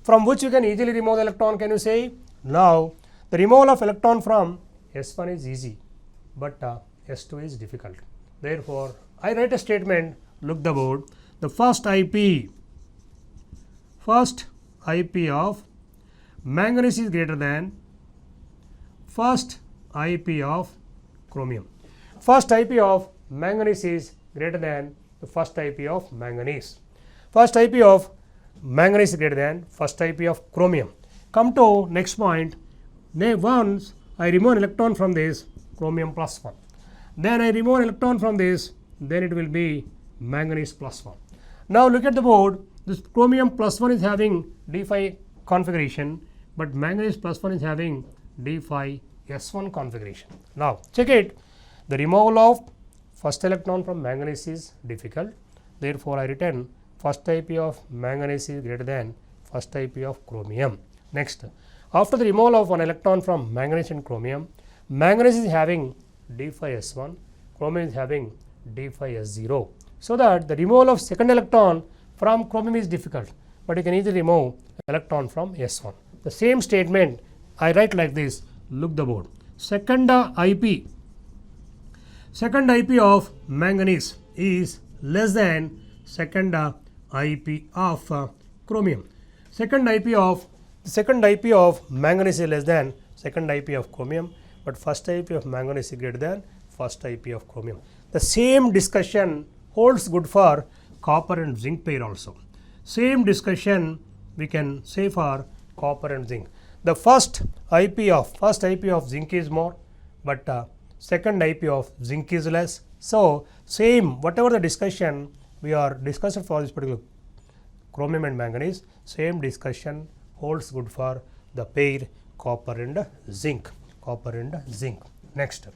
from which you can easily remove the electron. Can you say? Now the removal of electron from S1 is easy, but S2 is difficult. Therefore, I write a statement. Look the board. The first IP of manganese is greater than first IP of chromium. First IP of manganese is greater than the first IP of manganese. First IP of manganese is greater than first IP of chromium. Come to next point. Once I remove an electron from this, chromium plus 1. Then I remove an electron from this, then it will be manganese plus 1. Now look at the board. This chromium plus 1 is having D5 configuration, but manganese plus 1 is having D5S1 configuration. Now check it. The removal of first electron from manganese is difficult. Therefore, I written first IP of manganese is greater than first IP of chromium. Next, after the removal of one electron from manganese and chromium, manganese is having D5S1, chromium is having D5S0. So that the removal of second electron from chromium is difficult, but you can easily remove electron from S1. The same statement I write like this. Look the board. Second IP of manganese is less than second IP of chromium. Second IP of manganese is less than second IP of chromium, but first IP of manganese is greater than first IP of chromium. The same discussion holds good for copper and zinc pair also. Same discussion we can say for copper and zinc. The first IP of zinc is more, but second IP of zinc is less. So, same whatever the discussion we are discussing for this particular chromium and manganese, same discussion holds good for the pair copper and zinc. Next,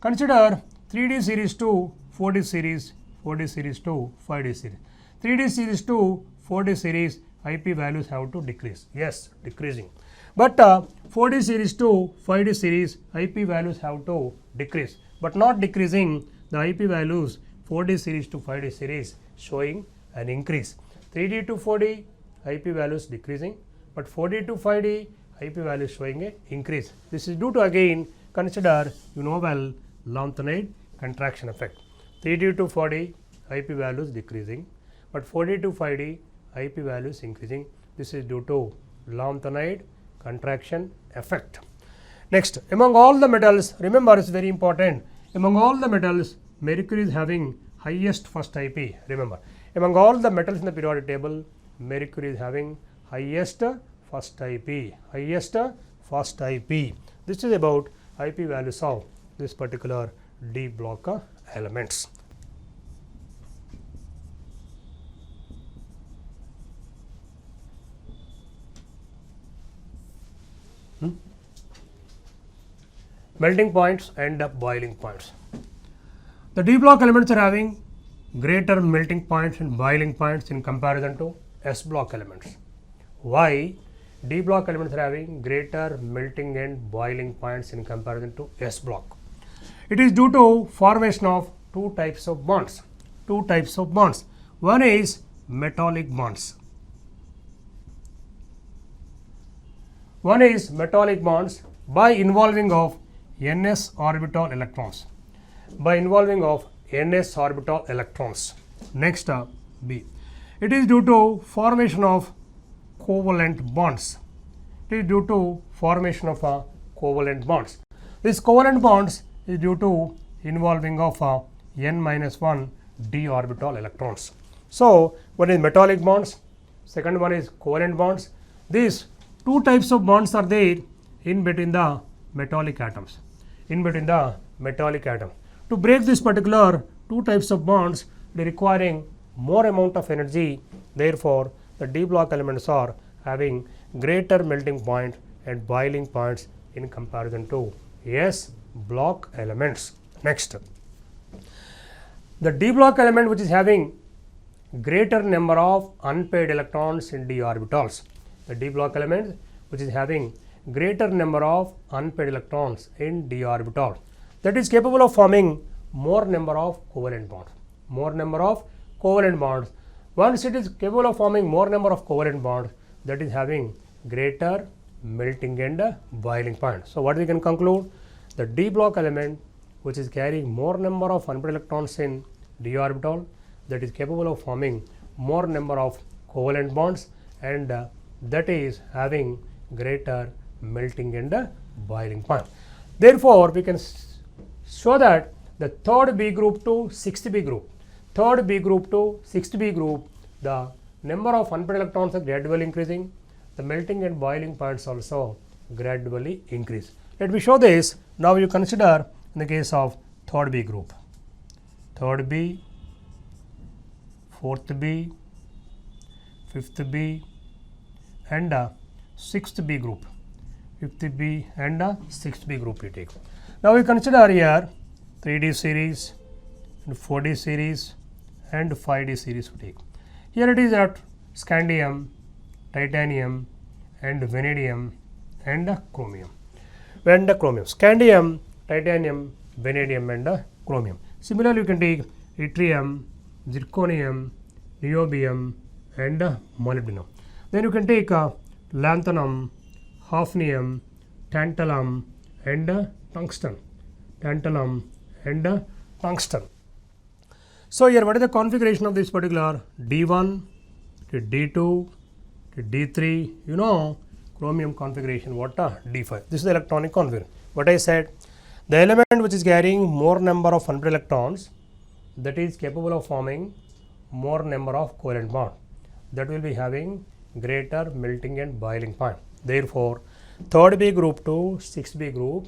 consider 3D series to 4D series, 4D series to 5D series. 3D series to 4D series IP values have to decrease. Yes, decreasing. But 4D series to 5D series IP values have to decrease, but not decreasing the IP values 4D series to 5D series showing an increase. 3D to 4D IP values decreasing, but 4D to 5D IP values showing a increase. This is due to again consider well lanthanide contraction effect. 3D to 4D IP values decreasing, but 4D to 5D IP values increasing. This is due to lanthanide contraction effect. Next, among all the metals, remember it's very important, among all the metals mercury is having highest first IP. Remember, among all the metals in the periodic table, mercury is having highest first IP, This is about IP values of this particular D block elements. Melting points and boiling points. The D block elements are having greater melting points and boiling points in comparison to S block elements. Why D block elements are having greater melting and boiling points in comparison to S block? It is due to formation of two types of bonds. One is metallic bonds. By involving of ns orbital electrons. Next, B. It is due to formation of covalent bonds. These covalent bonds is due to involving of n-1 d orbital electrons. So, one is metallic bonds, second one is covalent bonds. These two types of bonds are there in between the metallic atoms. To break this particular two types of bonds, they requiring more amount of energy. Therefore, the D block elements are having greater melting point and boiling points in comparison to S block elements. Next, the D block element which is having greater number of unpaired electrons in d orbitals. The D block element which is having greater number of unpaired electrons in d orbital, that is capable of forming more number of covalent bonds. Once it is capable of forming more number of covalent bonds, that is having greater melting and boiling point. So, what we can conclude? The D block element which is carrying more number of unpaired electrons in d orbital, that is capable of forming more number of covalent bonds, and that is having greater melting and boiling point. Therefore, we can show that the third B group to sixth B group, the number of unpaired electrons are gradually increasing, the melting and boiling points also gradually increase. Let me show this. Now, you consider in the case of third B group, third B, fourth B, fifth B and sixth B group, fifth B and sixth B group we take. Now, we consider here 3D series and 4D series and 5D series we take. Here it is at scandium, titanium and vanadium and chromium. Scandium, titanium, vanadium and chromium. Similarly, you can take yttrium, zirconium, niobium and molybdenum. Then you can take lanthanum, hafnium, tantalum and tungsten. So, here what is the configuration of this particular D1 to D2 to D3, chromium configuration, what D5. This is the electronic configuration. What I said, the element which is carrying more number of unpaired electrons, that is capable of forming more number of covalent bond, that will be having greater melting and boiling point. Therefore, third B group to sixth B group,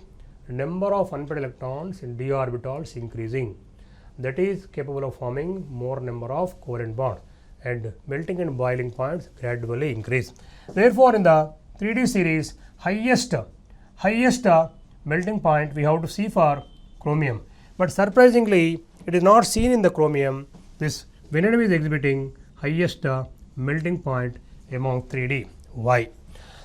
number of unpaired electrons in d orbitals increasing, that is capable of forming more number of covalent bonds, and melting and boiling points gradually increase. Therefore, in the 3D series, highest melting point we have to see for chromium, but surprisingly it is not seen in the chromium. This vanadium is exhibiting highest melting point among 3D. Why?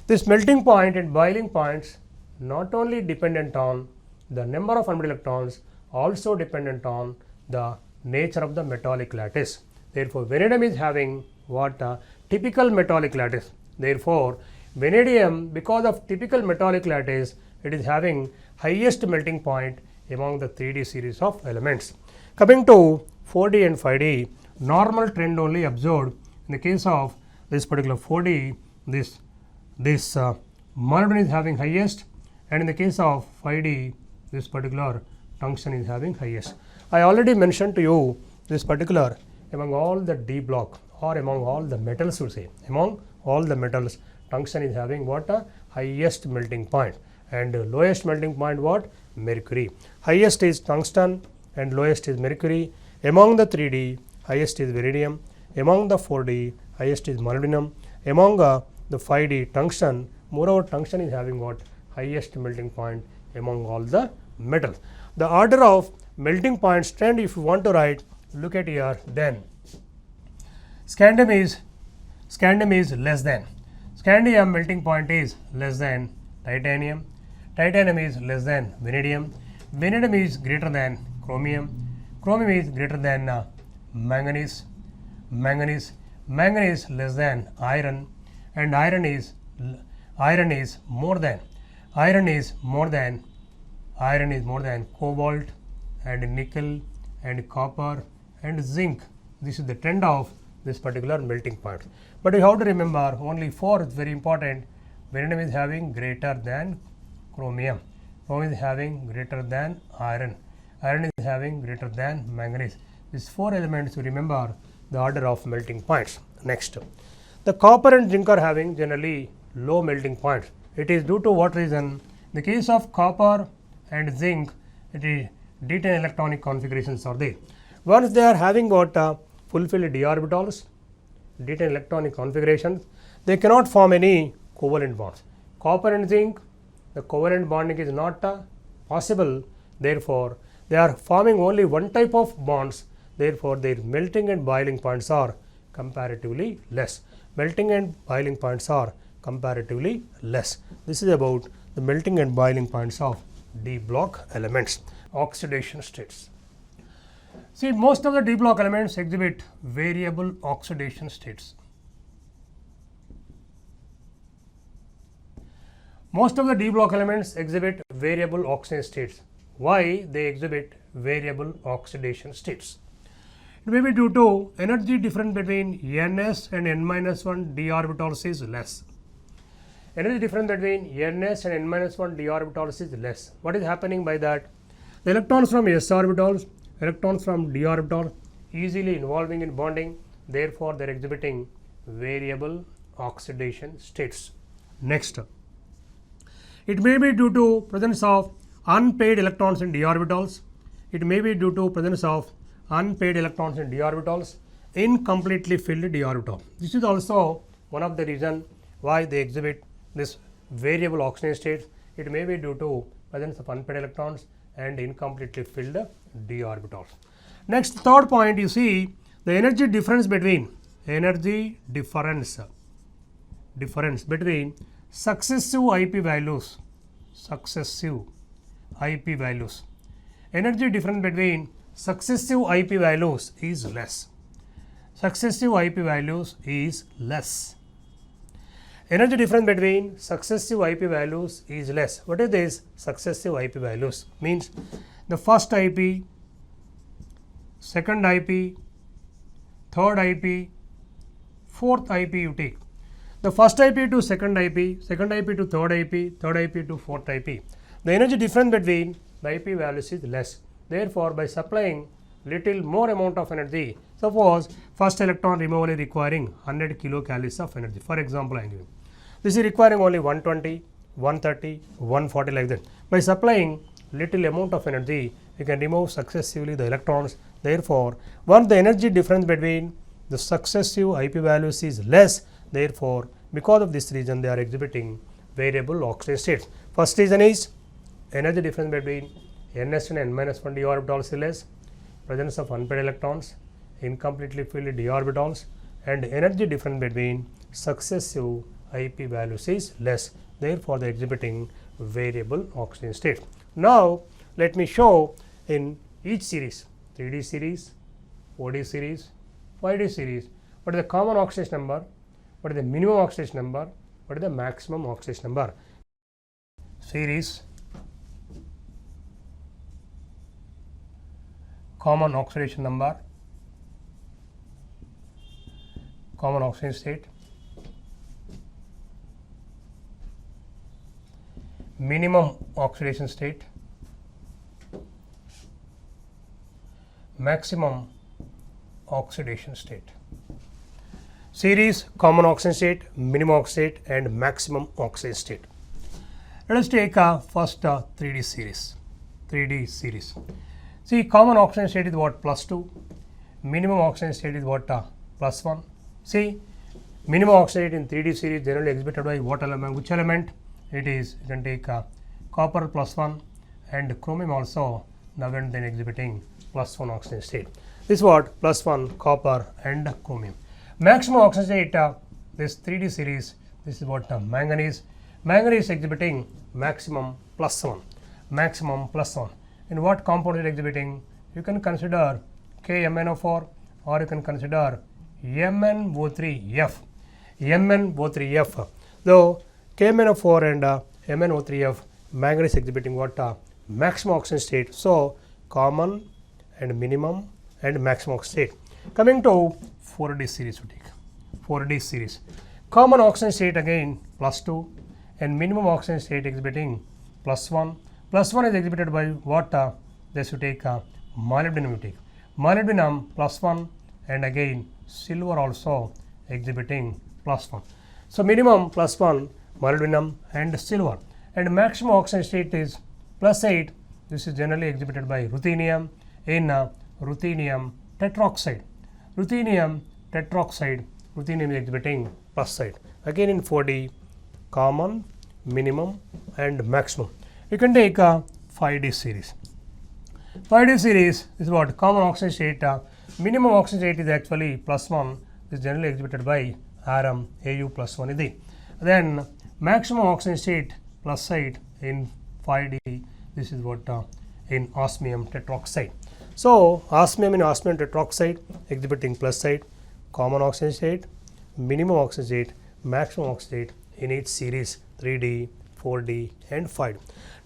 This melting point and boiling points not only dependent on the number of unpaired electrons, also dependent on the nature of the metallic lattice. Therefore, vanadium is having what? Typical metallic lattice. Therefore, vanadium, because of typical metallic lattice, it is having highest melting point among the 3D series of elements. Coming to 4D and 5D, normal trend only observed. In the case of this particular 4D, this molybdenum is having highest, and in the case of 5D, this particular tungsten is having highest. I already mentioned to you this particular among all the D block, or among all the metals, would say among all the metals, tungsten is having what? Highest melting point, and lowest melting point what? Mercury. Highest is tungsten and lowest is mercury. Among the 3D, highest is vanadium. Among the 4D, highest is molybdenum. Among the 5D, tungsten. Moreover, tungsten is having what? Highest melting point among all the metals. The order of melting points trend, if you want to write, look at here. Then scandium is less than. Scandium melting point is less than titanium. Titanium is less than vanadium. Vanadium is greater than chromium. Chromium is greater than manganese. Manganese less than iron, and iron is more than cobalt and nickel and copper and zinc. This is the trend of this particular melting point. But you have to remember only 4 is very important. Vanadium is having greater than chromium. Chromium is having greater than iron. Iron is having greater than manganese. These 4 elements, you remember the order of melting points. Next, the copper and zinc are having generally low melting points. It is due to what reason? In the case of copper and zinc, it is D10 electronic configurations are there. Once they are having what? Fulfilled d orbitals, D10 electronic configurations, they cannot form any covalent bonds. Copper and zinc, the covalent bonding is not possible. Therefore, they are forming only one type of bonds. Therefore, their melting and boiling points are comparatively less. Melting and boiling points are comparatively less. This is about the melting and boiling points of D block elements. Oxidation states. See, most of the D block elements exhibit variable oxidation states. Most of the D block elements exhibit variable oxidation states. Why they exhibit variable oxidation states? It may be due to energy difference between Ns and N-1 d orbitals is less. Energy difference between Ns and N-1 d orbitals is less. What is happening by that? The electrons from s orbitals, electrons from d orbital easily involving in bonding. Therefore, they are exhibiting variable oxidation states. Next, it may be due to presence of unpaired electrons in d orbitals. It may be due to presence of unpaired electrons in d orbitals, incompletely filled d orbital. This is also one of the reasons why they exhibit this variable oxidation states. It may be due to presence of unpaired electrons and incompletely filled d orbitals. Next, third point, you see the energy difference between successive IP values. Energy difference between successive IP values is less. Energy difference between successive IP values is less. What is this successive IP values? Means the first IP, second IP, third IP, fourth IP you take. The first IP to second IP, second IP to third IP, third IP to fourth IP. The energy difference between the IP values is less. Therefore, by supplying little more amount of energy, suppose first electron removal is requiring 100 kilocalories of energy. For example, I am giving. This is requiring only 120, 130, 140 like that. By supplying little amount of energy, we can remove successively the electrons. Therefore, once the energy difference between the successive IP values is less, therefore, because of this reason they are exhibiting variable oxidation states. First reason is energy difference between ns and n minus 1 d orbitals is less, presence of unpaired electrons, incompletely filled d orbitals, and energy difference between successive IP values is less. Therefore, they are exhibiting variable oxidation state. Now, let me show in each series, 3D series, 4D series, 5D series, what is the common oxidation number, what is the minimum oxidation number, what is the maximum oxidation number. Series, common oxidation number, common oxidation state, minimum oxidation state, maximum oxidation state. Series, common oxidation state, minimum oxidation state, and maximum oxidation state. Let us take first 3D series. 3D series. See, common oxidation state is what? +2. Minimum oxidation state is what? +1. See, minimum oxidation state in 3D series generally exhibited by what element? Which element? It is, you can take copper +1 and chromium also, now and then exhibiting +1 oxidation state. This is what? +1 copper and chromium. Maximum oxidation state, this 3D series, this is what? Manganese. Manganese exhibiting maximum +1. Maximum +1. In what compound is exhibiting? You can consider KMnO4 or you can consider MnO3F. MnO3F. Though KMnO4 and MnO3F, manganese exhibiting what? Maximum oxidation state. So, common and minimum and maximum oxidation state. Coming to 4D series, we take 4D series. Common oxidation state again +2 and minimum oxidation state exhibiting +1. +1 is exhibited by what? This you take molybdenum, you take molybdenum +1 and again silver also exhibiting +1. So, minimum +1 molybdenum and silver, and maximum oxidation state is +8. This is generally exhibited by ruthenium in ruthenium tetroxide. Ruthenium tetroxide, ruthenium is exhibiting +8. Again in 4D, common, minimum and maximum. You can take 5D series. 5D series is what? Common oxidation state, minimum oxidation state is actually +1. This is generally exhibited by Rm Au +1 is the. Then maximum oxidation state +8 in 5D. This is what in osmium tetroxide. So, osmium in osmium tetroxide exhibiting +8, common oxidation state, minimum oxidation state, maximum oxidation state in each series 3D, 4D and 5D.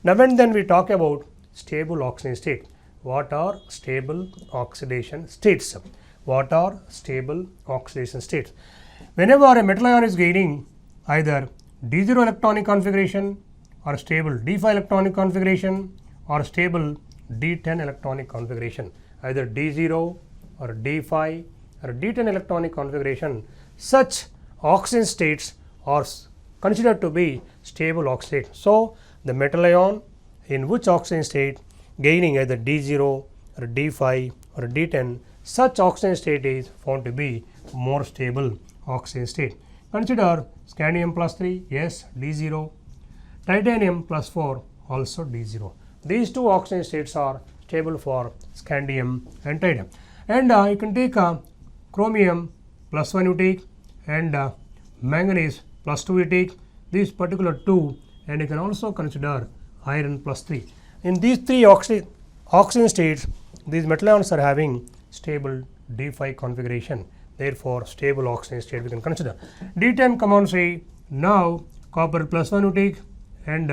Now, and then we talk about stable oxidation state. What are stable oxidation states? What are stable oxidation states? Whenever a metal ion is gaining either D0 electronic configuration or stable D5 electronic configuration or stable D10 electronic configuration, either D0 or D5 or D10 electronic configuration, such oxidation states are considered to be stable oxidation. So, the metal ion in which oxidation state gaining either D0 or D5 or D10, such oxidation state is found to be more stable oxidation state. Consider scandium +3, yes, D0, titanium +4, also D0. These two oxidation states are stable for scandium and titanium. And you can take chromium +1 you take and manganese +2 you take, these particular two, and you can also consider iron +3. In these three oxidation states, these metal ions are having stable D5 configuration. Therefore, stable oxidation state we can consider. D10 come on, say now copper +1 you take and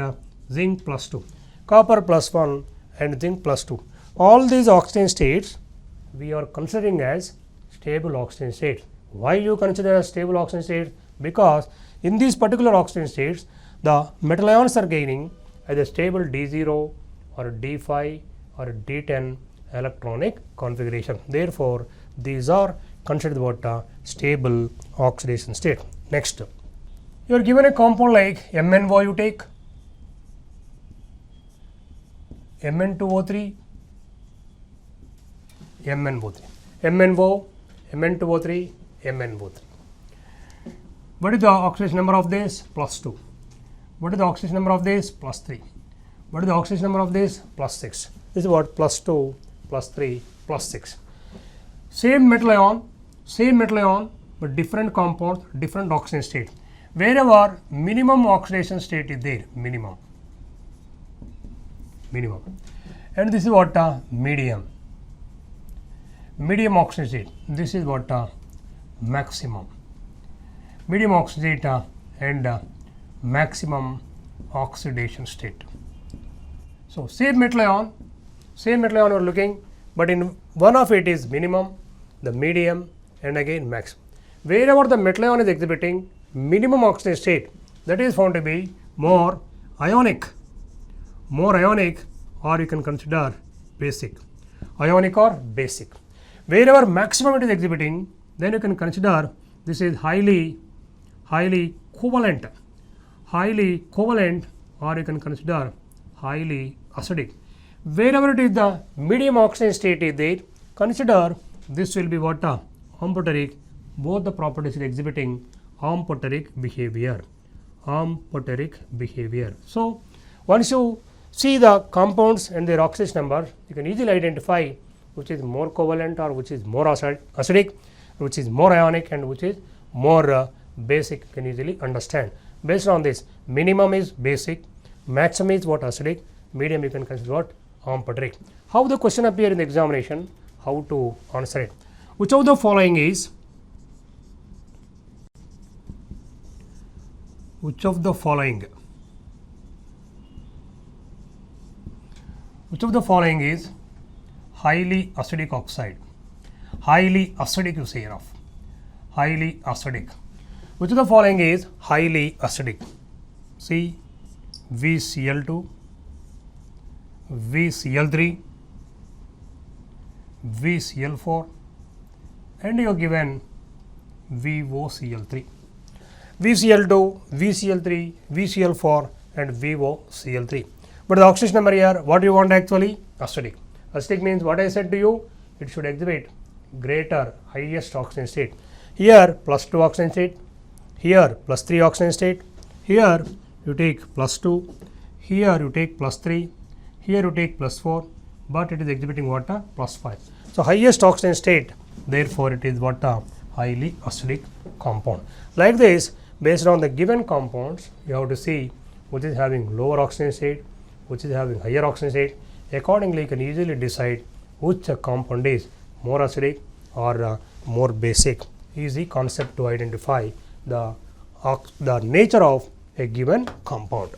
zinc +2. Copper +1 and zinc +2. All these oxidation states we are considering as stable oxidation states. Why you consider as stable oxidation state? Because in these particular oxidation states, the metal ions are gaining either stable D0 or D5 or D10 electronic configuration. Therefore, these are considered what stable oxidation state. Next, you are given a compound like MnO you take, Mn2O3, MnO3, MnO, Mn2O3, MnO3. What is the oxidation number of this? Plus 2. What is the oxidation number of this? Plus 3. What is the oxidation number of this? Plus 6. This is what? Plus 2, plus 3, plus 6. Same metal ion, but different compounds, different oxidation state. Wherever minimum oxidation state is there, minimum. And this is what? Medium oxidation state. This is what? Maximum. Medium oxidation state and maximum oxidation state. So same metal ion we are looking, but in one of it is minimum, the medium, and again maximum. Wherever the metal ion is exhibiting minimum oxidation state, that is found to be more ionic, or you can consider basic. Ionic or basic. Wherever maximum it is exhibiting, then you can consider this is highly covalent, or you can consider highly acidic. Wherever it is the medium oxidation state is there, consider this will be what? Amphoteric. Both the properties are exhibiting amphoteric behavior. So once you see the compounds and their oxidation number, you can easily identify which is more covalent or which is more acidic, which is more ionic, and which is more basic. You can easily understand. Based on this, minimum is basic, maximum is what? Acidic, medium you can consider what? Amphoteric. How the question appear in the examination, how to answer it. Which of the following is highly acidic oxide? Highly acidic you say of. Highly acidic. Which of the following is highly acidic? See, VCl2, VCl3, VCl4, and you are given VOCl3. VCl2, VCl3, VCl4, and VOCl3. But the oxidation number here, what do you want actually? Acidic. Acidic means what I said to you, it should exhibit greater, highest oxidation state. Here plus 2 oxidation state, here plus 3 oxidation state, here you take plus 2, here you take plus 3, here you take plus 4, but it is exhibiting what? Plus 5. So highest oxidation state, therefore it is what? Highly acidic compound. Like this, based on the given compounds, you have to see which is having lower oxidation state, which is having higher oxidation state. Accordingly, you can easily decide which compound is more acidic or more basic. Easy concept to identify the nature of a given compound.